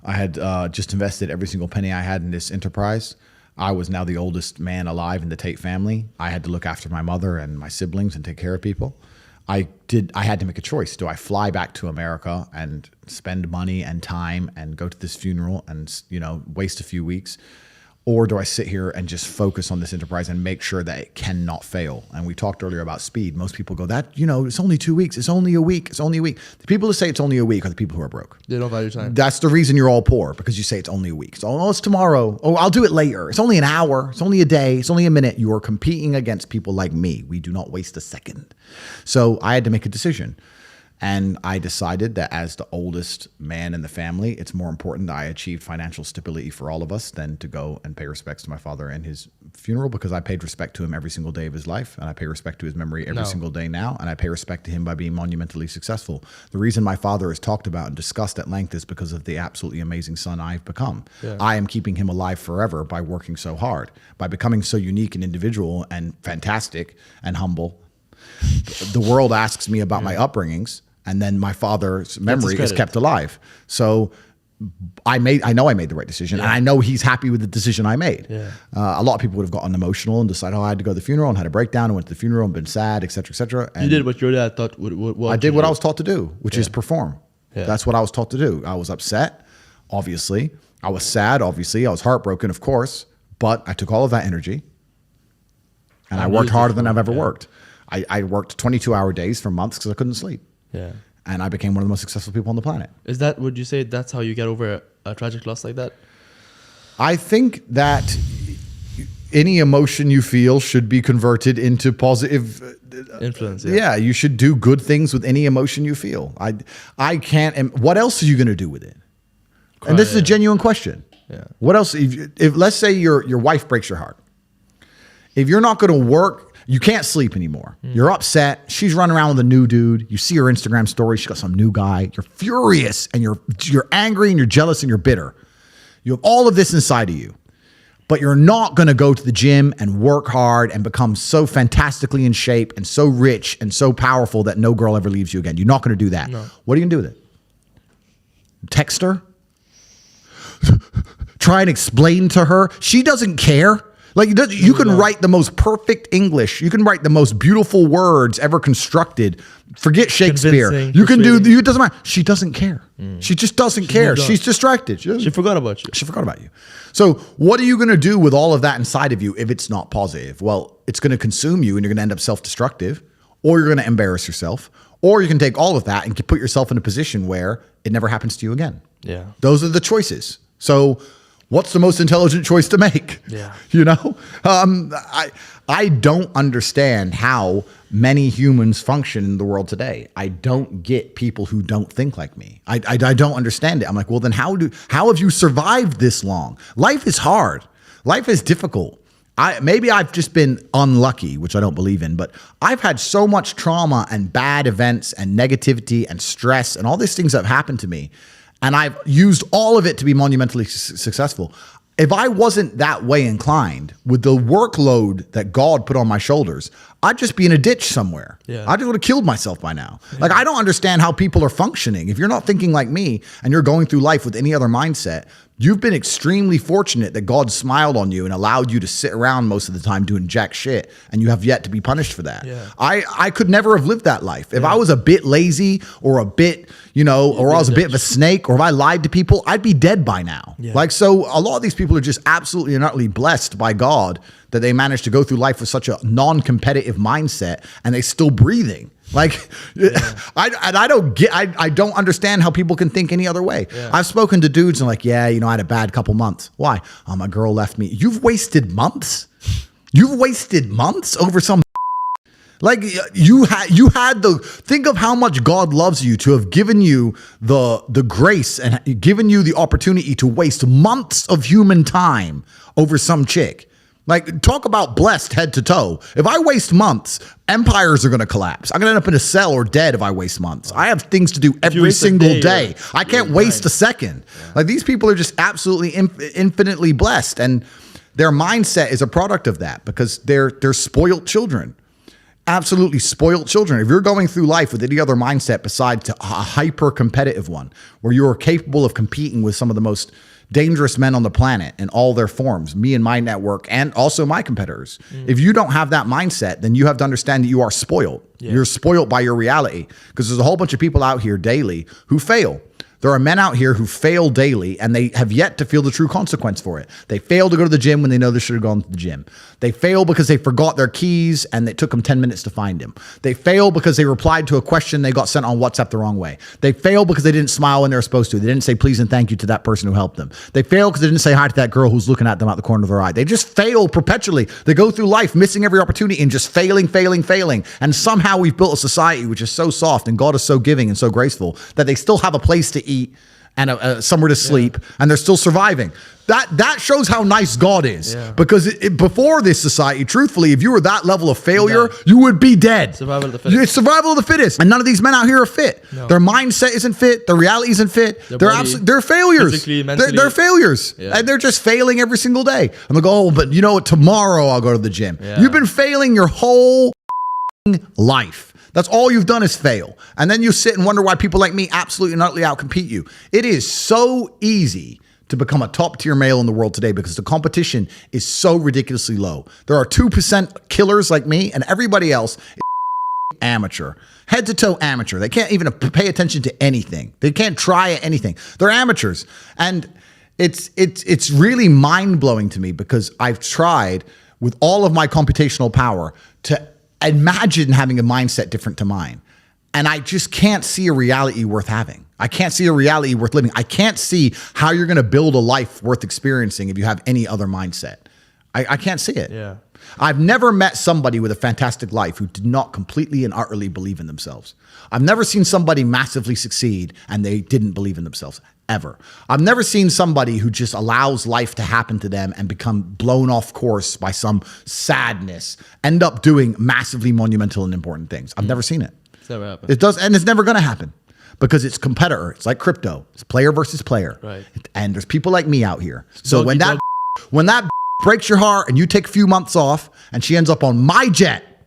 I had just invested every single penny I had in this enterprise. I was now the oldest man alive in the Tate family. I had to look after my mother and my siblings and take care of people. I had to make a choice. Do I fly back to America and spend money and time and go to this funeral and, waste a few weeks? Or do I sit here and just focus on this enterprise and make sure that it cannot fail? And we talked earlier about speed. Most people go, it's only 2 weeks. It's only a week. It's only a week. The people who say it's only a week are the people who are broke. They don't value time. That's the reason you're all poor, because you say it's only a week. So, it's tomorrow. Oh, I'll do it later. It's only an hour. It's only a day. It's only a minute. You are competing against people like me. We do not waste a second. So I had to make a decision. And I decided that as the oldest man in the family, it's more important that I achieved financial stability for all of us than to go and pay respects to my father and his funeral, because I paid respect to him every single day of his life, and I pay respect to his memory every single day now, and I pay respect to him by being monumentally successful. The reason my father is talked about and discussed at length is because of the absolutely amazing son I've become. Yeah. I am keeping him alive forever by working so hard, by becoming so unique and individual and fantastic and humble. The world asks me about my upbringings, and then my father's memory is kept alive. So I know I made the right decision, and I know he's happy with the decision I made. Yeah. A lot of people would have gotten emotional and decided, I had to go to the funeral and had a breakdown and went to the funeral and been sad, et cetera, et cetera. And you did what your dad thought. I did what I was taught to do, which is perform. Yeah. That's what I was taught to do. I was upset, obviously. I was sad, obviously. I was heartbroken, of course. But I took all of that energy, and I worked harder than I've ever worked. I worked 22-hour days for months because I couldn't sleep. Yeah. And I became one of the most successful people on the planet. Would you say that's how you get over a tragic loss like that? I think that any emotion you feel should be converted into positive influence. Yeah, you should do good things with any emotion you feel. I can't. What else are you going to do with it? Cry, and this is a genuine question. Yeah. What else? If let's say your wife breaks your heart, if you're not going to work. You can't sleep anymore. You're upset. She's running around with a new dude. You see her Instagram story. She's got some new guy. You're furious and you're angry and you're jealous and you're bitter. You have all of this inside of you, but you're not going to go to the gym and work hard and become so fantastically in shape and so rich and so powerful that no girl ever leaves you again. You're not going to do that. No. What are you going to do with it? Text her? Try and explain to her? She doesn't care. Like you can write the most perfect English. You can write the most beautiful words ever constructed. Forget Shakespeare. You can do. It doesn't matter. She doesn't care. She just doesn't care. She's distracted. She forgot about you. She forgot about you. So what are you going to do with all of that inside of you if it's not positive? Well, it's going to consume you, and you're going to end up self-destructive, or you're going to embarrass yourself, or you can take all of that and put yourself in a position where it never happens to you again. Yeah. Those are the choices. So. What's the most intelligent choice to make? Yeah. I don't understand how many humans function in the world today. I don't get people who don't think like me. I don't understand it. I'm like, well, then how have you survived this long? Life is hard. Life is difficult. Maybe I've just been unlucky, which I don't believe in, but I've had so much trauma and bad events and negativity and stress and all these things that have happened to me. And I've used all of it to be monumentally successful. If I wasn't that way inclined with the workload that God put on my shoulders, I'd just be in a ditch somewhere. Yeah. I just would have killed myself by now. Yeah. Like, I don't understand how people are functioning. If you're not thinking like me and you're going through life with any other mindset, you've been extremely fortunate that God smiled on you and allowed you to sit around most of the time doing jack shit, and you have yet to be punished for that. Yeah. I could never have lived that life. If I was a bit lazy or a bit, or I was a bit of a snake, or if I lied to people, I'd be dead by now. Yeah. Like, so a lot of these people are just absolutely and utterly blessed by God that they managed to go through life with such a non-competitive mindset, and they're still breathing. Like, I don't understand how people can think any other way. Yeah. I've spoken to dudes and like, yeah, you know, I had a bad couple months. Why? My girl left me. You've wasted months. You've wasted months over some. Like you had think of how much God loves you to have given you the grace and given you the opportunity to waste months of human time over some chick. Like, talk about blessed head to toe. If I waste months, empires are going to collapse. I'm going to end up in a cell or dead if I waste months. I have things to do every single day. I can't waste a second. Yeah. Like, these people are just absolutely infinitely blessed. And their mindset is a product of that because they're spoiled children. Absolutely spoiled children. If you're going through life with any other mindset besides a hyper competitive one, where you are capable of competing with some of the most dangerous men on the planet in all their forms, me and my network, and also my competitors. If you don't have that mindset, then you have to understand that you are spoiled. Yeah. You're spoiled by your reality because there's a whole bunch of people out here daily who fail. There are men out here who fail daily and they have yet to feel the true consequence for it. They fail to go to the gym when they know they should have gone to the gym. They fail because they forgot their keys and it took them 10 minutes to find them. They fail because they replied to a question they got sent on WhatsApp the wrong way. They fail because they didn't smile when they were supposed to. They didn't say please and thank you to that person who helped them. They fail because they didn't say hi to that girl who's looking at them out the corner of their eye. They just fail perpetually. They go through life missing every opportunity and just failing. And somehow we've built a society which is so soft and God is so giving and so graceful that they still have a place to eat and somewhere to sleep, and they're still surviving. That shows how nice God is. Yeah. Because before this society, truthfully, if you were that level of failure, you would be dead. Survival of the fittest. It's survival of the fittest. And none of these men out here are fit. No. Their mindset isn't fit. Their reality isn't fit. They're failures. Physically, mentally. They're failures. Yeah. And they're just failing every single day. And they go, oh, but you know what? Tomorrow I'll go to the gym. Yeah. You've been failing your whole life. That's all you've done is fail. And then you sit and wonder why people like me absolutely and utterly outcompete you. It is so easy to become a top tier male in the world today because the competition is so ridiculously low. There are 2% killers like me and everybody else is amateur. Head to toe amateur. They can't even pay attention to anything. They can't try anything. They're amateurs. And it's really mind-blowing to me because I've tried with all of my computational power to imagine having a mindset different to mine. And I just can't see a reality worth having. I can't see a reality worth living. I can't see how you're going to build a life worth experiencing if you have any other mindset. I can't see it. Yeah. I've never met somebody with a fantastic life who did not completely and utterly believe in themselves. I've never seen somebody massively succeed and they didn't believe in themselves. Ever. I've never seen somebody who just allows life to happen to them and become blown off course by some sadness, end up doing massively monumental and important things. I've never seen it. It's never happened. It does, and it's never going to happen because it's competitor. It's like crypto. It's player versus player. Right. And there's people like me out here. So when that breaks your heart and you take a few months off and she ends up on my jet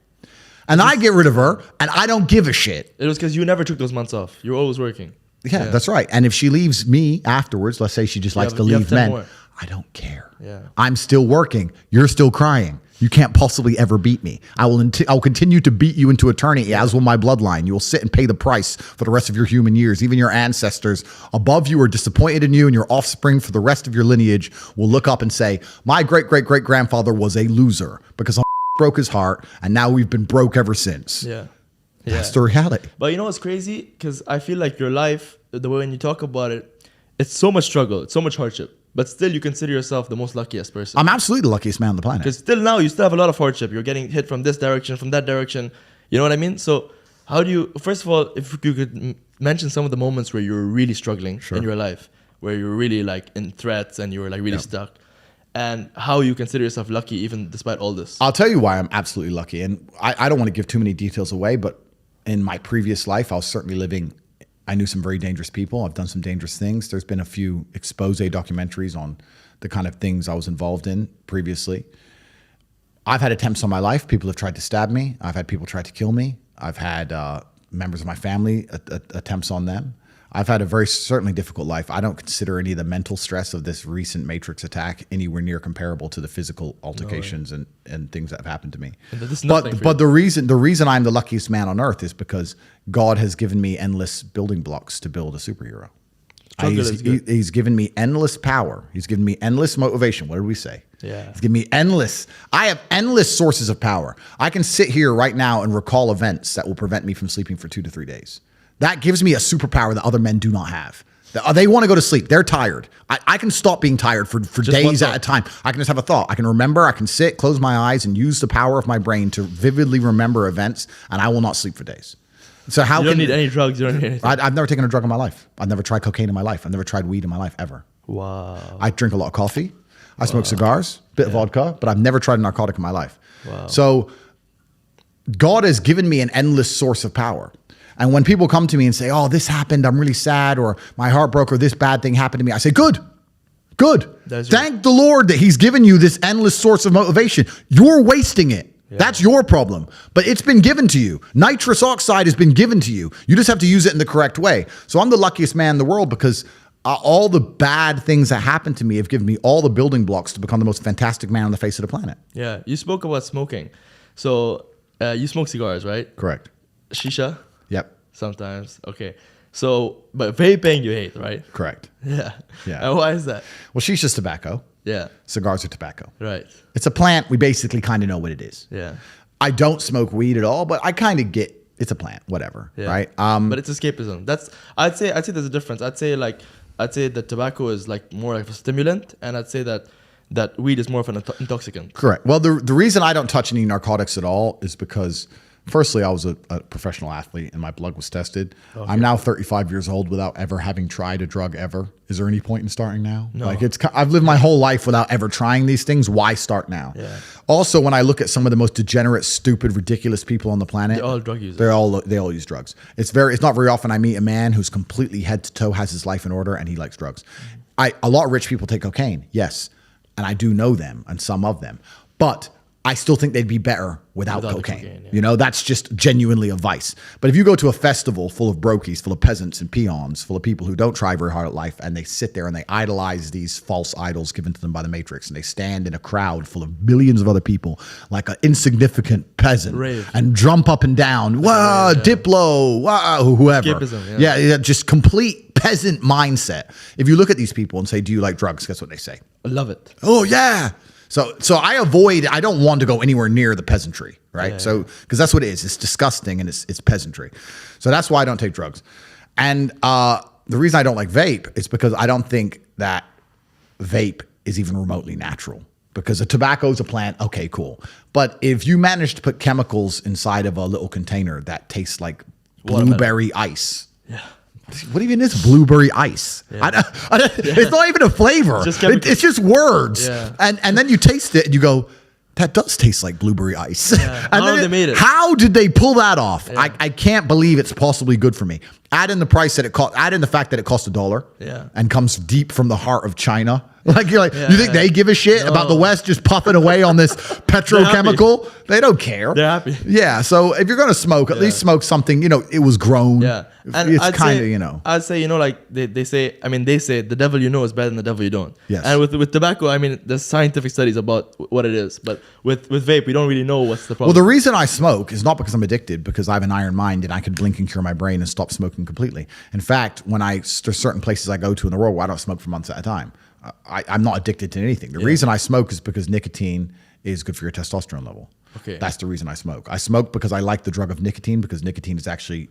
and I get rid of her and I don't give a shit. It was because you never took those months off. You were always working. Yeah, that's right. And if she leaves me afterwards, let's say she just likes to leave men, more. I don't care. Yeah. I'm still working. You're still crying. You can't possibly ever beat me. I'll continue to beat you into eternity, as will my bloodline. You will sit and pay the price for the rest of your human years. Even your ancestors above you are disappointed in you, and your offspring for the rest of your lineage will look up and say, my great-great-great-grandfather was a loser because I broke his heart, and now we've been broke ever since. Yeah. That's the reality. But you know what's crazy? Because I feel like your life, the way when you talk about it, it's so much struggle, it's so much hardship. But still, you consider yourself the most luckiest person. I'm absolutely the luckiest man on the planet. Because still now, you still have a lot of hardship. You're getting hit from this direction, from that direction. You know what I mean? So how do you, first of all, if you could mention some of the moments where you were really struggling in your life, where you were really like in threats and you were like really stuck, and how you consider yourself lucky even despite all this. I'll tell you why I'm absolutely lucky. And I don't want to give too many details away, but in my previous life, I was certainly living, I knew some very dangerous people. I've done some dangerous things. There's been a few expose documentaries on the kind of things I was involved in previously. I've had attempts on my life. People have tried to stab me. I've had people try to kill me. I've had members of my family attempts on them. I've had a very certainly difficult life. I don't consider any of the mental stress of this recent Matrix attack anywhere near comparable to the physical altercations and things that have happened to me. But the reason I'm the luckiest man on earth is because God has given me endless building blocks to build a superhero. He's given me endless power. He's given me endless motivation. What did we say? Yeah. It's given me I have endless sources of power. I can sit here right now and recall events that will prevent me from sleeping for 2 to 3 days. That gives me a superpower that other men do not have. They want to go to sleep. They're tired. I can stop being tired for days at a time. I can just have a thought. I can remember. I can sit, close my eyes, and use the power of my brain to vividly remember events, and I will not sleep for days. So how you don't need any drugs. You don't need anything. I've never taken a drug in my life. I've never tried cocaine in my life. I've never tried weed in my life ever. Wow. I drink a lot of coffee. I smoke cigars, bit of vodka, but I've never tried a narcotic in my life. Wow. So God has given me an endless source of power. And when people come to me and say, oh, this happened, I'm really sad, or my heart broke, or this bad thing happened to me, I say, good. Thank the Lord that he's given you this endless source of motivation. You're wasting it. Yeah. That's your problem. But it's been given to you. Nitrous oxide has been given to you. You just have to use it in the correct way. So I'm the luckiest man in the world because all the bad things that happened to me have given me all the building blocks to become the most fantastic man on the face of the planet. Yeah. You spoke about smoking. So you smoke cigars, right? Correct. Shisha? Yep. Sometimes. Okay. So, but vaping you hate, right? Correct. Yeah. Yeah. And why is that? Well, shisha's tobacco. Yeah. Cigars are tobacco. Right. It's a plant. We basically kind of know what it is. Yeah. I don't smoke weed at all, but I kind of get it's a plant, whatever. Yeah. Right. But it's escapism. I'd say there's a difference. I'd say that tobacco is like more like a stimulant, and I'd say that weed is more of an intoxicant. Correct. Well, the reason I don't touch any narcotics at all is because firstly, I was a professional athlete and my blood was tested. Okay. I'm now 35 years old without ever having tried a drug ever. Is there any point in starting now? No. Like I've lived my whole life without ever trying these things. Why start now? Yeah. Also, when I look at some of the most degenerate, stupid, ridiculous people on the planet, they're all drug users. They all use drugs. It's not very often I meet a man who's completely head to toe, has his life in order, and he likes drugs. A lot of rich people take cocaine, yes, and I do know them and some of them, but I still think they'd be better without cocaine. Yeah. You know, that's just genuinely a vice. But if you go to a festival full of brokies, full of peasants and peons, full of people who don't try very hard at life, and they sit there and they idolize these false idols given to them by the Matrix, and they stand in a crowd full of millions of other people like an insignificant peasant and jump up and down, wow, Diplo, wow, whoever. Escapism, yeah, just complete peasant mindset. If you look at these people and say, do you like drugs? Guess what they say? I love it. Oh, yeah. So I don't want to go anywhere near the peasantry, right? Yeah. So, because that's what it is. It's disgusting and it's peasantry. So that's why I don't take drugs. And the reason I don't like vape is because I don't think that vape is even remotely natural. Because a tobacco is a plant, okay, cool. But if you manage to put chemicals inside of a little container that tastes like blueberry ice. Yeah. What even is blueberry ice? Yeah. It's not even a flavor. It's just words. Yeah. And then you taste it and you go, that does taste like blueberry ice. Yeah. And how did they made it? How did they pull that off? Yeah. I can't believe it's possibly good for me. Add in the price that it cost. Add in the fact that it cost $1. And comes deep from the heart of China. Like you think they give a shit about the West just puffing away on this petrochemical? They don't care. They're happy. Yeah. So if you're gonna smoke, at least smoke something. It was grown. Yeah. And it's kind of I'd say like they say. I mean, they say the devil you know is better than the devil you don't. Yes. And with tobacco, I mean, there's scientific studies about what it is, but with vape, we don't really know what's the problem. Well, the reason I smoke is not because I'm addicted, because I have an iron mind and I can blink and cure my brain and stop smoking completely. In fact, there's certain places I go to in the world where I don't smoke for months at a time. I'm not addicted to anything. The reason I smoke is because nicotine is good for your testosterone level. Okay. That's the reason I smoke. I smoke because I like the drug of nicotine, because nicotine is actually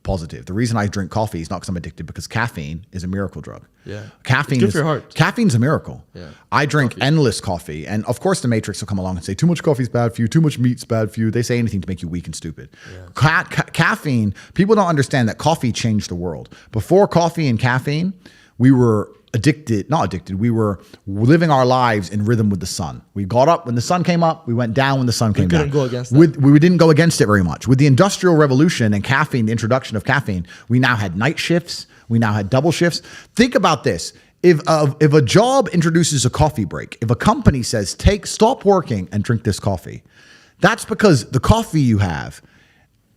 positive. The reason I drink coffee is not because I'm addicted, because caffeine is a miracle drug. Yeah. Caffeine it's good for your heart. Caffeine's a miracle. Yeah. I drink endless coffee. And of course the Matrix will come along and say, too much coffee is bad for you, too much meat's bad for you. They say anything to make you weak and stupid. Yeah. Caffeine, people don't understand that coffee changed the world. Before coffee and caffeine, we were we were living our lives in rhythm with the sun. We got up when the sun came up, we went down when the sun came down. We couldn't go against that. We didn't go against it very much. With the Industrial Revolution and caffeine, the introduction of caffeine, we now had night shifts, we now had double shifts. Think about this. If a job introduces a coffee break, if a company says, stop working and drink this coffee, that's because the coffee you have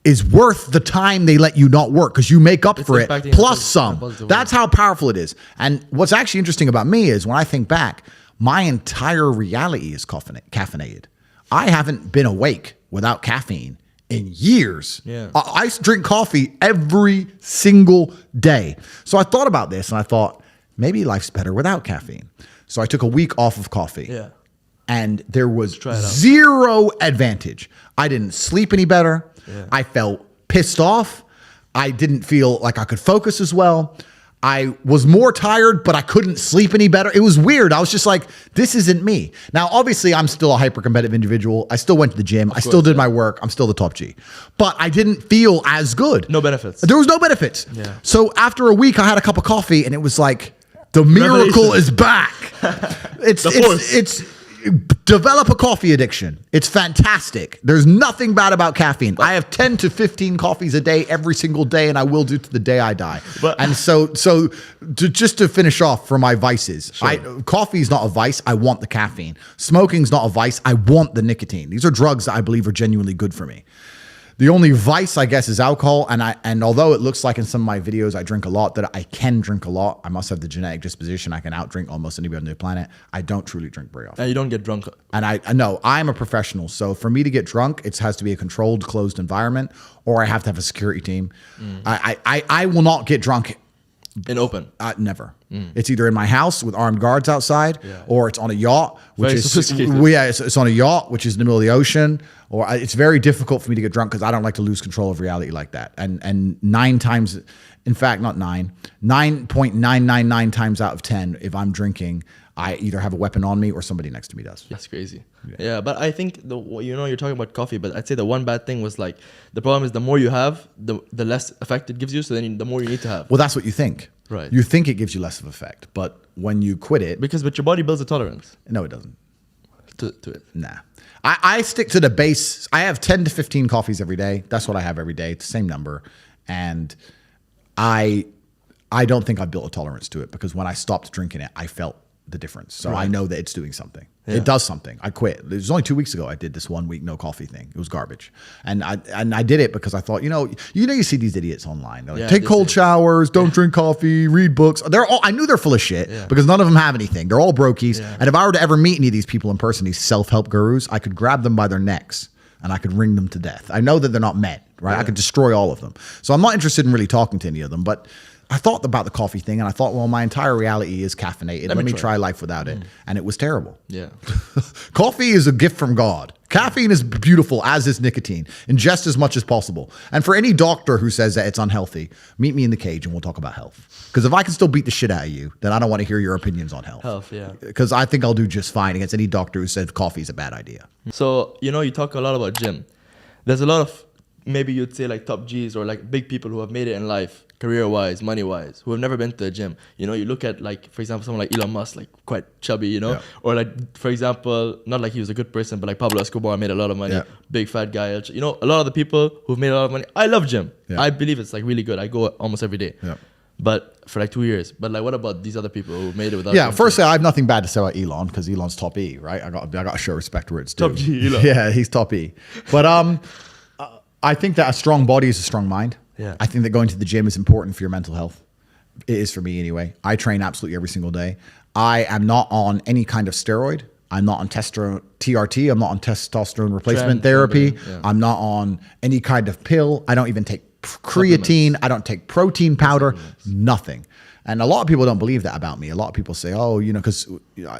is worth the time they let you not work, because you make up for it plus some. That's how powerful it is. And what's actually interesting about me is when I think back, my entire reality is caffeinated. I haven't been awake without caffeine in years. Yeah. I drink coffee every single day. So I thought about this and I thought, maybe life's better without caffeine. So I took a week off of coffee. Yeah. and there was zero advantage. I didn't sleep any better. Yeah. I felt pissed off. I didn't feel like I could focus as well. I was more tired, but I couldn't sleep any better. It was weird. I was just like, this isn't me. Now, obviously, I'm still a hyper-competitive individual. I still went to the gym. I still did my work. I'm still the top G. But I didn't feel as good. No benefits. There was no benefits. Yeah. So after a week, I had a cup of coffee, and it was like, the miracle is back. It's develop a coffee addiction. It's fantastic. There's nothing bad about caffeine. I have 10 to 15 coffees a day every single day, and I will do to the day I die. And just to finish off for my vices, coffee is not a vice. I want the caffeine. Smoking is not a vice. I want the nicotine. These are drugs that I believe are genuinely good for me. The only vice, I guess, is alcohol. And although it looks like in some of my videos I drink a lot, that I can drink a lot. I must have the genetic disposition. I can outdrink almost anybody on the planet. I don't truly drink very often. And you don't get drunk. And I know I'm a professional. So for me to get drunk, it has to be a controlled, closed environment, or I have to have a security team. I will not get drunk in open. Never. It's either in my house with armed guards outside, or it's on a yacht, which it's on a yacht, which is in the middle of the ocean. Or it's very difficult for me to get drunk because I don't like to lose control of reality like that. And 9 times, in fact, not 9, 9.999 times out of 10, if I'm drinking, I either have a weapon on me or somebody next to me does. That's crazy. Yeah, but I think you're talking about coffee, but I'd say the one bad thing was like the problem is the more you have, the less effect it gives you. So then the more you need to have. Well, that's what you think. Right. You think it gives you less of effect, but when you quit it, but your body builds a tolerance. No, it doesn't. To it. Nah. I stick to the base. I have 10 to 15 coffees every day. That's what I have every day. It's the same number. And I don't think I built a tolerance to it because when I stopped drinking it, I felt the difference. So I know that it's doing something. Yeah. It does something. I quit. It was only 2 weeks ago I did this 1 week no coffee thing. It was garbage. And I did it because I thought, you see these idiots online. They're like, take cold showers, don't drink coffee, read books. I knew they're full of shit because none of them have anything. They're all brokies. Yeah. And if I were to ever meet any of these people in person, these self-help gurus, I could grab them by their necks and I could wring them to death. I know that they're not men, right? Yeah. I could destroy all of them. So I'm not interested in really talking to any of them, but I thought about the coffee thing and I thought, well, my entire reality is caffeinated. Let me try life without it. And it was terrible. Yeah. Coffee is a gift from God. Caffeine is beautiful, as is nicotine. Ingest as much as possible. And for any doctor who says that it's unhealthy, meet me in the cage and we'll talk about health. Because if I can still beat the shit out of you, then I don't want to hear your opinions on health. Health, yeah. Because I think I'll do just fine against any doctor who said coffee is a bad idea. So, you talk a lot about gym. There's a lot of, maybe you'd say like top Gs or like big people who have made it in life, career-wise, money-wise, who have never been to the gym. You look at like, for example, someone like Elon Musk, like quite chubby, or like, for example, not like he was a good person, but like Pablo Escobar made a lot of money, big fat guy. A lot of the people who've made a lot of money. I love gym. Yeah. I believe it's like really good. I go almost every day. Yeah. But for like 2 years. But like, what about these other people who made it without? Yeah, firstly, I have nothing bad to say about Elon because Elon's top E, right? I got to show respect where it's due. Top G, Elon. Yeah, he's top E. But I think that a strong body is a strong mind. Yeah. I think that going to the gym is important for your mental health. It is for me anyway. I train absolutely every single day. I am not on any kind of steroid. I'm not on TRT. I'm not on testosterone replacement therapy. Yeah. I'm not on any kind of pill. I don't even take creatine. I don't take protein powder. Nothing. And a lot of people don't believe that about me. A lot of people say, oh, because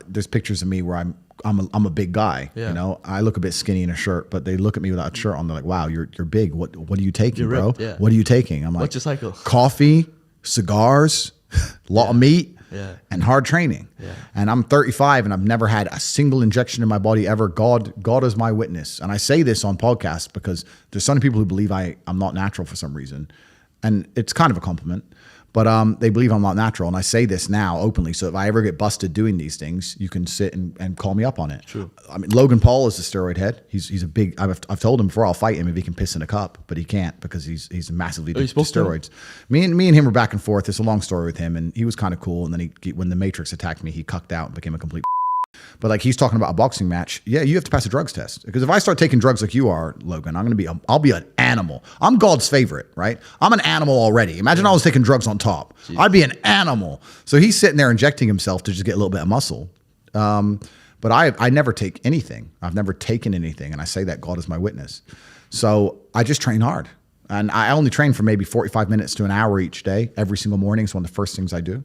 there's pictures of me where I'm a big guy. Yeah. I look a bit skinny in a shirt, but they look at me without a shirt on. They're like, wow, you're big. What are you taking, bro? Ripped, yeah. What are you taking? I'm like, what's your cycle? Coffee, cigars, a lot of meat, and hard training. Yeah. And I'm 35 and I've never had a single injection in my body ever. God is my witness. And I say this on podcasts because there's some people who believe I'm not natural for some reason. And it's kind of a compliment. But they believe I'm not natural. And I say this now openly. So if I ever get busted doing these things, you can sit and call me up on it. True. I mean, Logan Paul is a steroid head. He's a big, I've told him before I'll fight him if he can piss in a cup, but he can't because he's massively addicted to steroids. Me and him were back and forth. It's a long story with him. And he was kind of cool. And then when the Matrix attacked me, he cucked out and became a complete But like he's talking about a boxing match. Yeah, you have to pass a drugs test. Because if I start taking drugs like you are, Logan, I'll be an animal. I'm God's favorite, right? I'm an animal already. Imagine I was taking drugs on top. Jeez. I'd be an animal. So he's sitting there injecting himself to just get a little bit of muscle. But I never take anything. I've never taken anything. And I say that God is my witness. So I just train hard. And I only train for maybe 45 minutes to an hour each day. Every single morning is one of the first things I do.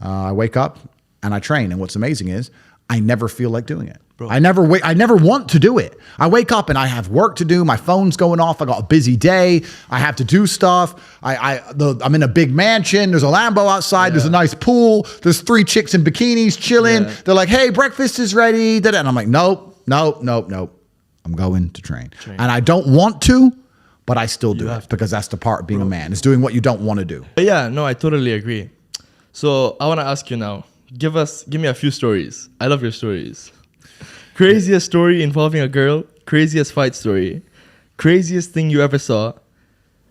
I wake up and I train. And what's amazing is I never feel like doing it. I never want to do it. I wake up and I have work to do. My phone's going off. I got a busy day. I have to do stuff. I'm in a big mansion. There's a Lambo outside. There's a nice pool. There's 3 chicks in bikinis chilling. Yeah. They're like, hey, breakfast is ready. And I'm like, nope. I'm going to train. And I don't want to, but I still do it because that's the part of being a man. It's doing what you don't want to do. Yeah, no, I totally agree. So I want to ask you now, give me a few stories. I love your stories. Craziest story involving a girl, craziest fight story, craziest thing you ever saw,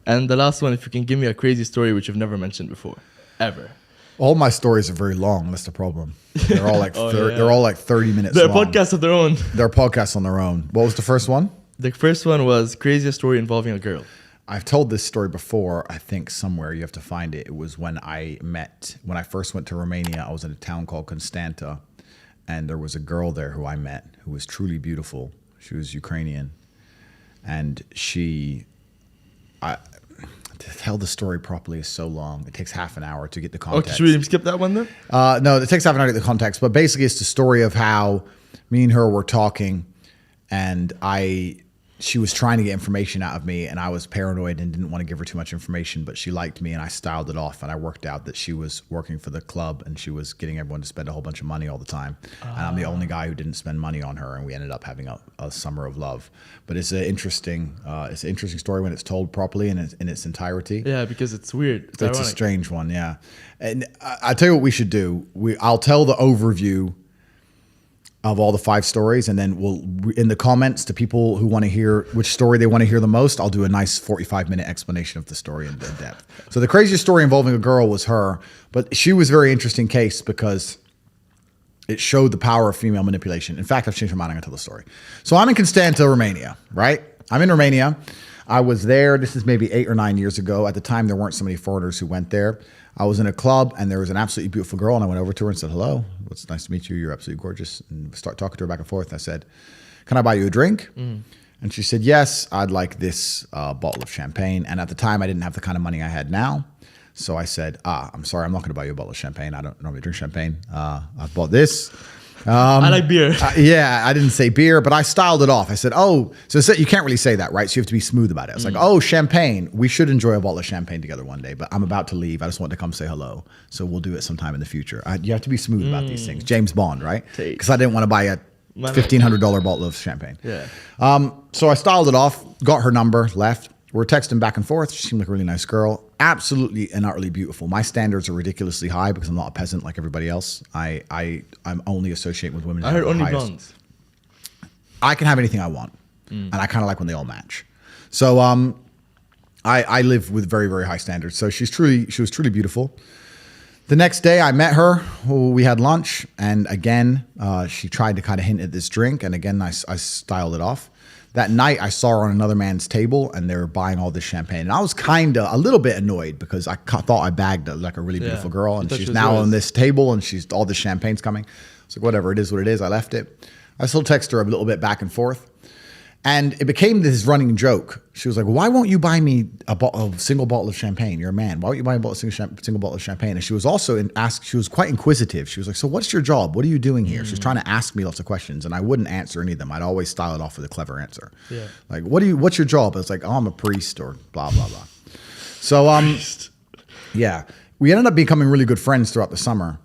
and the last one, if you can give me a crazy story which you've never mentioned before, ever. All my stories are very long. That's the problem. They're all like they're all like 30 minutes long. They're podcasts of their own. They're podcasts on their own. What was the first one? The first one was craziest story involving a girl. I've told this story before, I think somewhere. You have to find it. It was when I first went to Romania. I was in a town called Constanta, and there was a girl there who I met who was truly beautiful. She was Ukrainian, and to tell the story properly is so long. It takes half an hour to get the context. Okay, should we skip that one then? No, it takes half an hour to get the context. But basically, it's the story of how me and her were talking, and she was trying to get information out of me, and I was paranoid and didn't want to give her too much information, but she liked me, and I styled it off, and I worked out that she was working for the club, and she was getting everyone to spend a whole bunch of money all the time. And I'm the only guy who didn't spend money on her, and we ended up having a summer of love. But it's an interesting story when it's told properly in its entirety. Yeah, because it's weird. It's a strange one, yeah. And I tell you what we should do. I'll tell the overview of all the 5 stories, and then we'll, in the comments, to people who want to hear which story they want to hear the most, I'll do a nice 45-minute explanation of the story in depth. So the craziest story involving a girl was her, but she was a very interesting case because it showed the power of female manipulation. In fact, I've changed my mind. I'm going to tell the story. So I'm in Constanta, Romania, right? I'm in Romania. I was there. This is maybe 8 or 9 years ago. At the time, there weren't so many foreigners who went there. I was in a club, and there was an absolutely beautiful girl, and I went over to her and said, hello, it's nice to meet you. You're absolutely gorgeous. And start talking to her back and forth. And I said, can I buy you a drink? And she said, yes, I'd like this bottle of champagne. And at the time, I didn't have the kind of money I had now. So I said, I'm sorry, I'm not going to buy you a bottle of champagne. I don't normally drink champagne. I've bought this. I like beer. Yeah, I didn't say beer, but I styled it off. I said, oh, so you can't really say that, right? So you have to be smooth about it. It's like, oh, champagne. We should enjoy a bottle of champagne together one day, but I'm about to leave. I just want to come say hello. So we'll do it sometime in the future. You have to be smooth about these things. James Bond, right? Because I didn't want to buy a $1,500 bottle of champagne. Yeah. So I styled it off, got her number, left. We're texting back and forth. She seemed like a really nice girl. Absolutely and utterly beautiful. My standards are ridiculously high because I'm not a peasant like everybody else. I'm only associating with women. I heard only blondes. I can have anything I want. And I kind of like when they all match. So I live with very, very high standards. So she was truly beautiful. The next day I met her. We had lunch. And again, she tried to kind of hint at this drink. And again, I styled it off. That night, I saw her on another man's table, and they were buying all this champagne. And I was kind of a little bit annoyed because I thought I bagged like a really beautiful girl, and she's now on this table, and all this champagne's coming. It's like, whatever, it is what it is. I left it. I still text her a little bit back and forth. And it became this running joke. She was like, why won't you buy me a single bottle of champagne? You're a man. Why won't you buy a single bottle of champagne? And she was also she was quite inquisitive. She was like, so what's your job? What are you doing here? She was trying to ask me lots of questions, and I wouldn't answer any of them. I'd always style it off with a clever answer. Yeah. Like, what's your job? It's like, oh, I'm a priest or blah, blah, blah. So, yeah, we ended up becoming really good friends throughout the summer.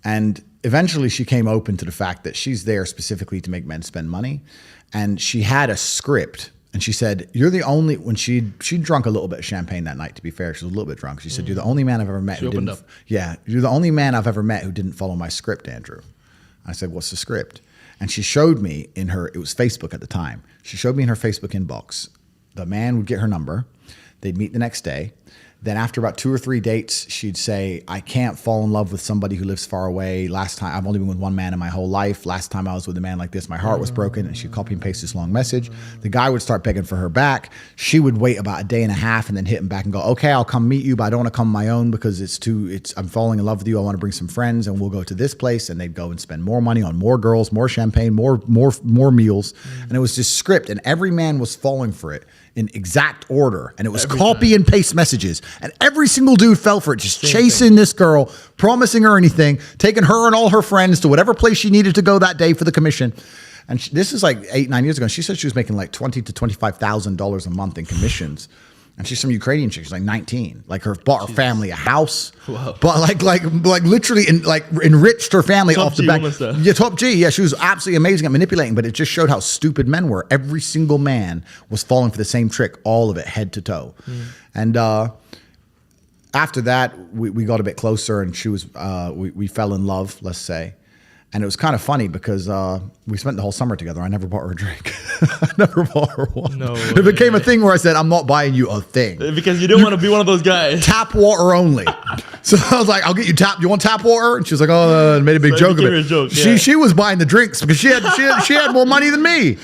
And eventually she came open to the fact that she's there specifically to make men spend money. And she had a script, and she said, you're the only, when she drunk a little bit of champagne that night, to be fair, she was a little bit drunk. She said, you're the only man I've ever met who didn't, you're the only man I've ever met who didn't follow my script, Andrew. I said, what's the script? And she showed me it was Facebook at the time. She showed me in her Facebook inbox, the man would get her number. They'd meet the next day. Then after about 2 or 3 dates, she'd say, I can't fall in love with somebody who lives far away. Last time, I've only been with one man in my whole life. Last time I was with a man like this, my heart was broken. And she'd copy and paste this long message. The guy would start begging for her back. She would wait about a day and a half and then hit him back and go, okay, I'll come meet you, but I don't want to come on my own because I'm falling in love with you. I want to bring some friends and we'll go to this place. And they'd go and spend more money on more girls, more champagne, more meals. And it was just script. And every man was falling for it in exact order, and it was copy and paste messages, and every single dude fell for it, just chasing this girl, promising her anything, taking her and all her friends to whatever place she needed to go that day for the commission. And this is like 8-9 years ago. And she said she was making like $20,000 to $25,000 a month in commissions. And she's some Ukrainian chick. She's like 19. Like bought her family a house. Wow. But like literally enriched her family Top off the G back. woman stuff. Yeah, top G. Yeah, she was absolutely amazing at manipulating. But it just showed how stupid men were. Every single man was falling for the same trick, all of it, head to toe. And after that, we got a bit closer, and she was we fell in love, let's say. And it was kind of funny because we spent the whole summer together. I never bought her a drink. I never bought her one. No way. It became a thing where I said, I'm not buying you a thing. Because you didn't want to be one of those guys. Tap water only. So I was like, I'll get you you want tap water? And she was like, oh, made a big joke of it. She was buying the drinks because she had more money than me.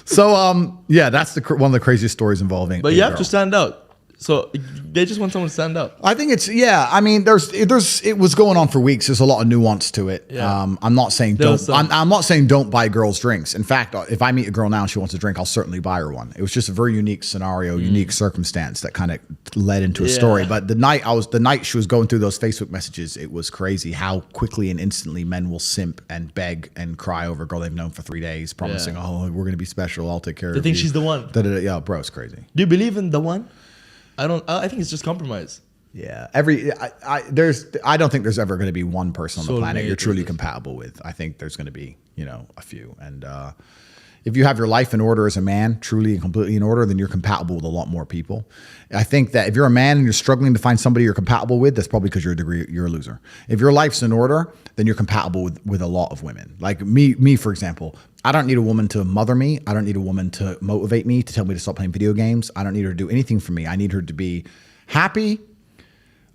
So yeah, that's one of the craziest stories involving. But you have to stand out. So they just want someone to stand out. I think it's I mean, it was going on for weeks. There's a lot of nuance to it. Yeah. I'm not saying I'm not saying don't buy girls drinks. In fact, if I meet a girl now and she wants a drink, I'll certainly buy her one. It was just a very unique scenario, unique circumstance that kind of led into a story. But the night she was going through those Facebook messages, it was crazy how quickly and instantly men will simp and beg and cry over a girl they've known for 3 days, promising, oh, we're gonna be special. I'll take care of you. They think she's the one. Yeah, bro, it's crazy. Do you believe in the one? I think it's just compromise. Yeah, I don't think there's ever going to be one person on the planet you're truly compatible with. I think there's going to be, a few. And if you have your life in order as a man, truly and completely in order, then you're compatible with a lot more people. I think that if you're a man and you're struggling to find somebody you're compatible with, that's probably because you're a loser. If your life's in order, then you're compatible with a lot of women. Like me, for example. I don't need a woman to mother me. I don't need a woman to motivate me, to tell me to stop playing video games. I don't need her to do anything for me. I need her to be happy,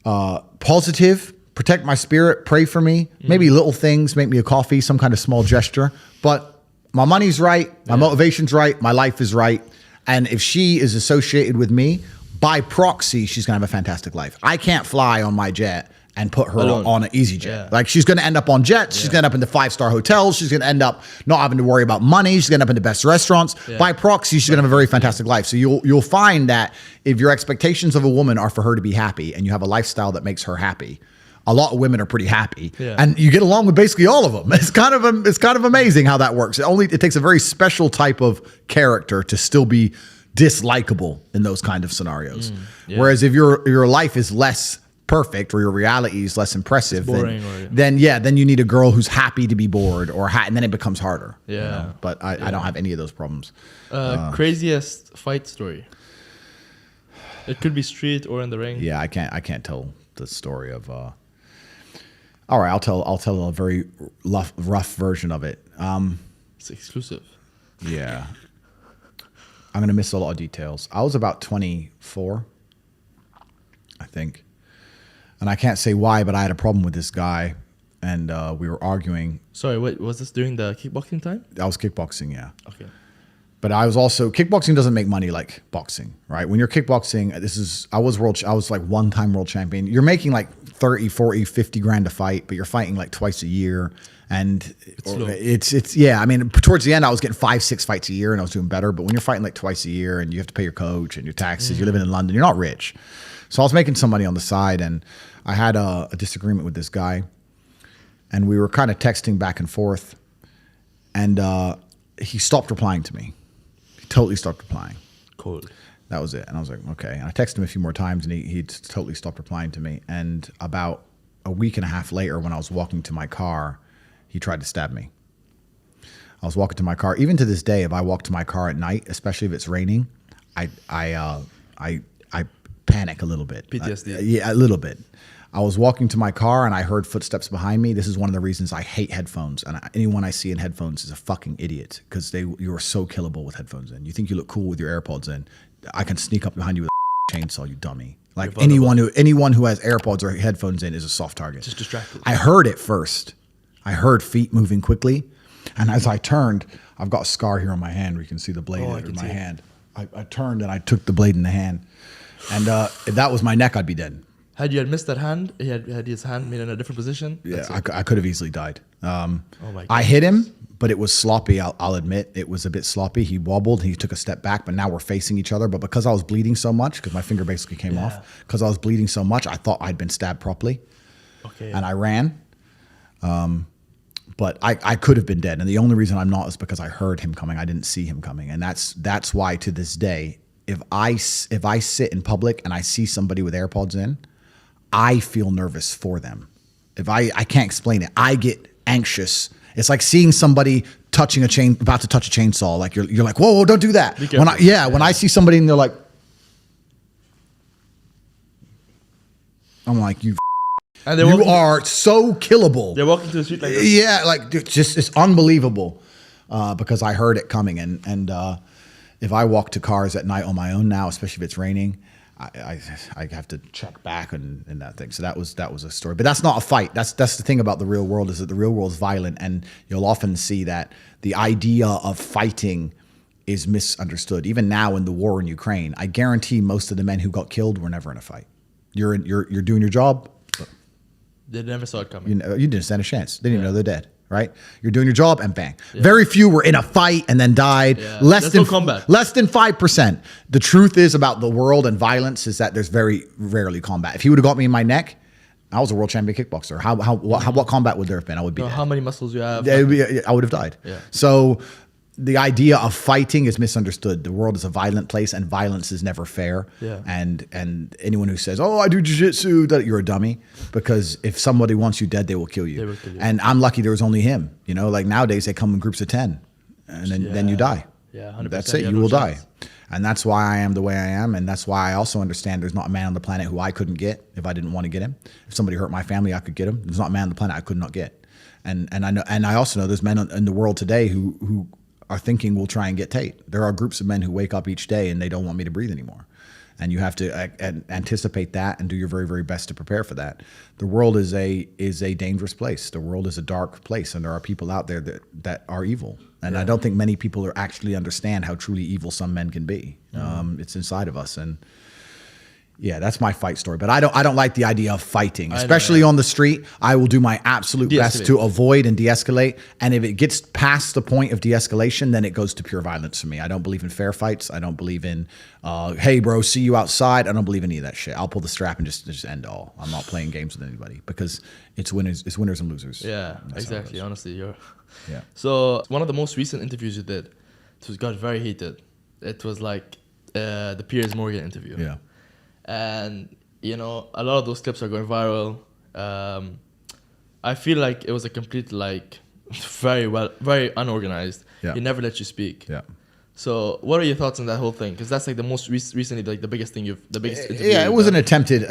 positive, protect my spirit, pray for me, maybe little things, make me a coffee, some kind of small gesture. But my money's right, my motivation's right, my life is right. And if she is associated with me, by proxy, she's going to have a fantastic life. I can't fly on my jet and put her on an easy jet. Yeah. Like she's going to end up on jets. She's going to end up in the 5-star hotels. She's going to end up not having to worry about money. She's going to end up in the best restaurants. Yeah. By proxy, she's going to have a very fantastic life. So you'll find that if your expectations of a woman are for her to be happy and you have a lifestyle that makes her happy, a lot of women are pretty happy, and you get along with basically all of them. It's kind of amazing how that works. It takes a very special type of character to still be dislikable in those kind of scenarios. Whereas if your life is less perfect or your reality is less impressive, then you need a girl who's happy to be bored and then it becomes harder. But I don't have any of those problems. Craziest fight story. It could be street or in the ring. Yeah, I can't tell the story of. All right, I'll tell a very rough version of it. It's exclusive. Yeah, I'm gonna miss a lot of details. I was about 24, I think. And I can't say why, but I had a problem with this guy, and we were arguing. Sorry, wait, was this during the kickboxing time? I was kickboxing, yeah. Okay. But I was also kickboxing doesn't make money like boxing, right? When you're kickboxing, I was like one-time world champion. You're making like 30, 40, 50 grand a fight, but you're fighting like twice a year. And it's I mean, towards the end, I was getting 5-6 fights a year, and I was doing better. But when you're fighting like twice a year, and you have to pay your coach and your taxes, you're living in London, you're not rich. So I was making some money on the side, and I had a disagreement with this guy, and we were kind of texting back and forth, and he stopped replying to me. He totally stopped replying. Cool. That was it. And I was like, okay. And I texted him a few more times, and he totally stopped replying to me. And about a week and a half later, when I was walking to my car, he tried to stab me. I was walking to my car. Even to this day, if I walk to my car at night, especially if it's raining, I panic a little bit. PTSD. Yeah, a little bit. I was walking to my car and I heard footsteps behind me. This is one of the reasons I hate headphones. And anyone I see in headphones is a fucking idiot because you are so killable with headphones in. You think you look cool with your AirPods in. I can sneak up behind you with a chainsaw, you dummy. Like anyone who has AirPods or headphones in is a soft target. Just distracted. I heard it first. I heard feet moving quickly. And as I turned, I've got a scar here on my hand where you can see the blade in my hand. I turned and I took the blade in the hand. And if that was my neck, I'd be dead. Had you missed that hand, he had his hand made in a different position. Yeah, I could have easily died. Oh my God. I hit him, but it was sloppy. I'll admit it was a bit sloppy. He wobbled. He took a step back, but now we're facing each other. But because I was bleeding so much, because my finger basically came off, because I was bleeding so much, I thought I'd been stabbed properly. Okay. And I ran. But I could have been dead. And the only reason I'm not is because I heard him coming. I didn't see him coming. And that's why to this day, if I sit in public and I see somebody with AirPods in, I feel nervous for them. If I can't explain it, I get anxious. It's like seeing somebody about to touch a chainsaw. Like you're like, whoa, don't do that. When I see somebody and they're like, I'm like, you are so killable. They're walking through the street like this. Yeah, like dude, just it's unbelievable because I heard it coming. And if I walk to cars at night on my own now, especially if it's raining, I have to check back and that thing. So that was a story. But that's not a fight. That's the thing about the real world, is that the real world is violent, and you'll often see that the idea of fighting is misunderstood. Even now in the war in Ukraine, I guarantee most of the men who got killed were never in a fight. You're doing your job. They never saw it coming. You didn't stand a chance. They didn't even know they're dead, right? You're doing your job and bang. Yeah. Very few were in a fight and then died. Yeah. Less than combat. Less than 5%. The truth is about the world and violence is that there's very rarely combat. If he would have got me in my neck, I was a world champion kickboxer. What combat would there have been? I would be dead. How many muscles you have? I would have died. Yeah. So the idea of fighting is misunderstood. The world is a violent place, and violence is never fair. Yeah. And anyone who says, "Oh, I do jiu-jitsu," that you're a dummy, because if somebody wants you dead, they will kill you. They will kill you. And I'm lucky there was only him. Like nowadays they come in groups of 10, and then you die. Yeah, 100%. That's it. You will die. And that's why I am the way I am, and that's why I also understand there's not a man on the planet who I couldn't get if I didn't want to get him. If somebody hurt my family, I could get him. There's not a man on the planet I could not get. And I know, and I also know there's men in the world today who are thinking we'll try and get Tate. There are groups of men who wake up each day and they don't want me to breathe anymore. And you have to anticipate that and do your very, very best to prepare for that. The world is a dangerous place. The world is a dark place, and there are people out there that are evil. And I don't think many people actually understand how truly evil some men can be. It's inside of us. And yeah, that's my fight story. But I don't like the idea of fighting, especially on the street. I will do my absolute best to avoid and de-escalate. And if it gets past the point of de-escalation, then it goes to pure violence for me. I don't believe in fair fights. I don't believe in, hey, bro, see you outside. I don't believe in any of that shit. I'll pull the strap and just end all. I'm not playing games with anybody, because it's winners and losers. Yeah, exactly. Honestly, yeah. So one of the most recent interviews you did, it got very heated. It was like the Piers Morgan interview. Yeah. And a lot of those clips are going viral. I feel like it was a complete very unorganized. Yeah. He never let you speak. Yeah. So what are your thoughts on that whole thing? Because that's like the most recently, like the biggest interview. Yeah, it was an attempted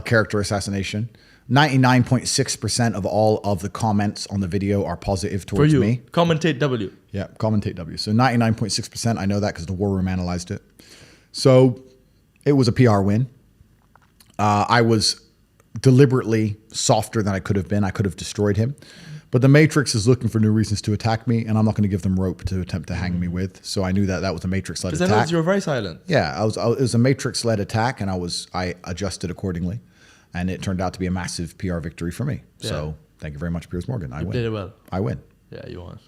character assassination. 99.6% of all of the comments on the video are positive towards me. Commentate W. Yeah, commentate W. So 99.6%. I know that because the War Room analyzed it. So it was a PR win. I was deliberately softer than I could have been. I could have destroyed him. But the Matrix is looking for new reasons to attack me, and I'm not going to give them rope to attempt to hang me with. So I knew that was a Matrix-led attack. Because you were very silent. Yeah, it was a Matrix-led attack, and I adjusted accordingly. And it turned out to be a massive PR victory for me. Yeah. So thank you very much, Piers Morgan. I win. You did it well. I win. Yeah, you won.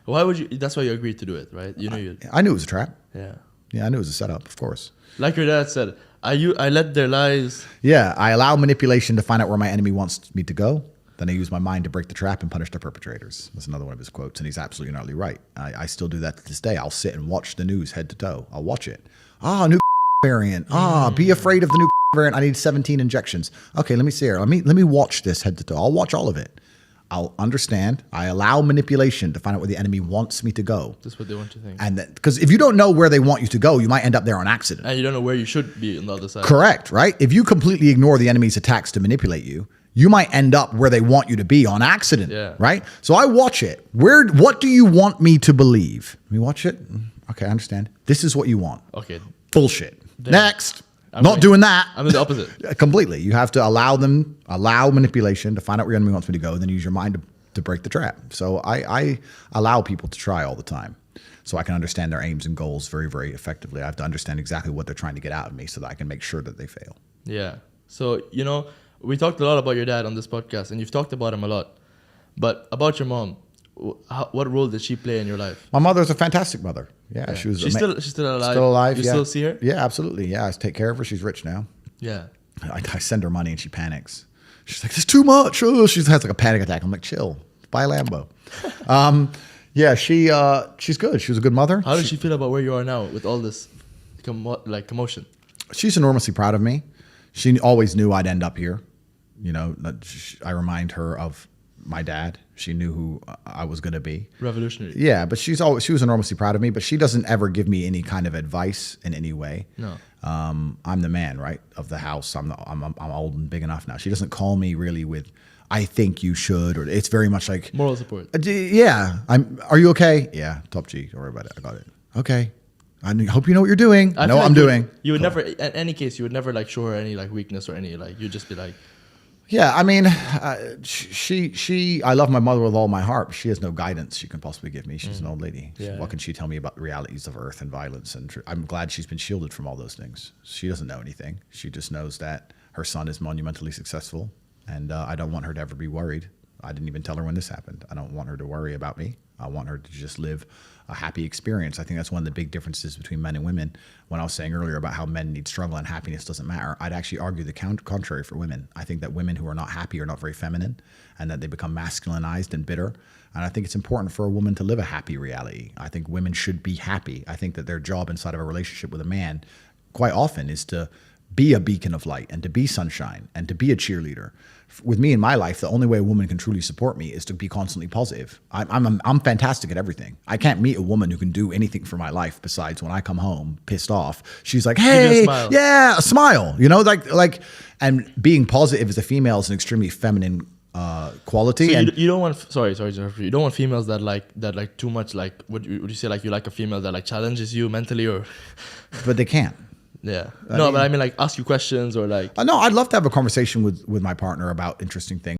Why would you? That's why you agreed to do it, right? You knew I knew it was a trap. Yeah. Yeah, I knew it was a setup, of course. Like your dad said, I let their lies. Yeah, I allow manipulation to find out where my enemy wants me to go. Then I use my mind to break the trap and punish the perpetrators. That's another one of his quotes, and he's absolutely not right. I still do that to this day. I'll sit and watch the news head to toe. I'll watch it. New variant. Be afraid of the new variant. I need 17 injections. Okay, let me see here. Let me watch this head to toe. I'll watch all of it. I'll understand. I allow manipulation to find out where the enemy wants me to go. That's what they want you to think. And because if you don't know where they want you to go, you might end up there on accident. And you don't know where you should be on the other side. Correct, right? If you completely ignore the enemy's attacks to manipulate you, you might end up where they want you to be on accident. Yeah. Right? So I watch it. What do you want me to believe? Let me watch it. Okay, I understand. This is what you want. Okay. Bullshit. Damn. Next. Not doing that. I'm the opposite. Completely. You have to allow manipulation to find out where your enemy wants me to go, and then use your mind to break the trap. So I allow people to try all the time, so I can understand their aims and goals very, very effectively. I have to understand exactly what they're trying to get out of me so that I can make sure that they fail. Yeah. So, we talked a lot about your dad on this podcast, and you've talked about him a lot. But about your mom, what role did she play in your life? My mother's a fantastic mother. Yeah. She was she's still alive. Still alive. You yeah. still see her? Yeah, absolutely. Yeah, I take care of her. She's rich now. Yeah. I send her money and she panics. She's like, "There's too much." Oh, she has like a panic attack. I'm like, "Chill. buy a Lambo. Yeah, she's good. She was a good mother. How does she feel about where you are now with all this commotion? She's enormously proud of me. She always knew I'd end up here. You know, I remind her of my dad. She knew who I was going to be. Revolutionary. Yeah, but she was enormously proud of me. But she doesn't ever give me any kind of advice in any way. No. I'm the man, right, of the house. I'm old and big enough now. She doesn't call me really with, I think you should, or it's very much like moral support. Yeah. Are you okay? Yeah. Top G. Don't worry about it. I got it. Okay. I hope you know what you're doing. I know what I'm doing. You would never, in any case, you would never like show her any like weakness or any like, you'd just be like. Yeah, I mean, I love my mother with all my heart. She has no guidance she can possibly give me. She's an old lady. Yeah. What can she tell me about the realities of earth and violence? And I'm glad she's been shielded from all those things. She doesn't know anything. She just knows that her son is monumentally successful. And I don't want her to ever be worried. I didn't even tell her when this happened. I don't want her to worry about me. I want her to just live a happy experience. I think that's one of the big differences between men and women. When I was saying earlier about how men need struggle and happiness doesn't matter, I'd actually argue the contrary for women. I think that women who are not happy are not very feminine, and that they become masculinized and bitter. And I think it's important for a woman to live a happy reality. I think women should be happy. I think that their job inside of a relationship with a man quite often is to be a beacon of light and to be sunshine and to be a cheerleader. With me in my life, the only way a woman can truly support me is to be constantly positive. I'm fantastic at everything. I can't meet a woman who can do anything for my life besides when I come home pissed off, she's like, hey, yeah, a smile, you know, like, and being positive as a female is an extremely feminine quality. So and you don't want, sorry, you don't want females that like too much, like, would you say like you like a female that like challenges you mentally or? But they can't. Yeah. But I mean like ask you questions or like. No, I'd love to have a conversation with my partner about interesting things.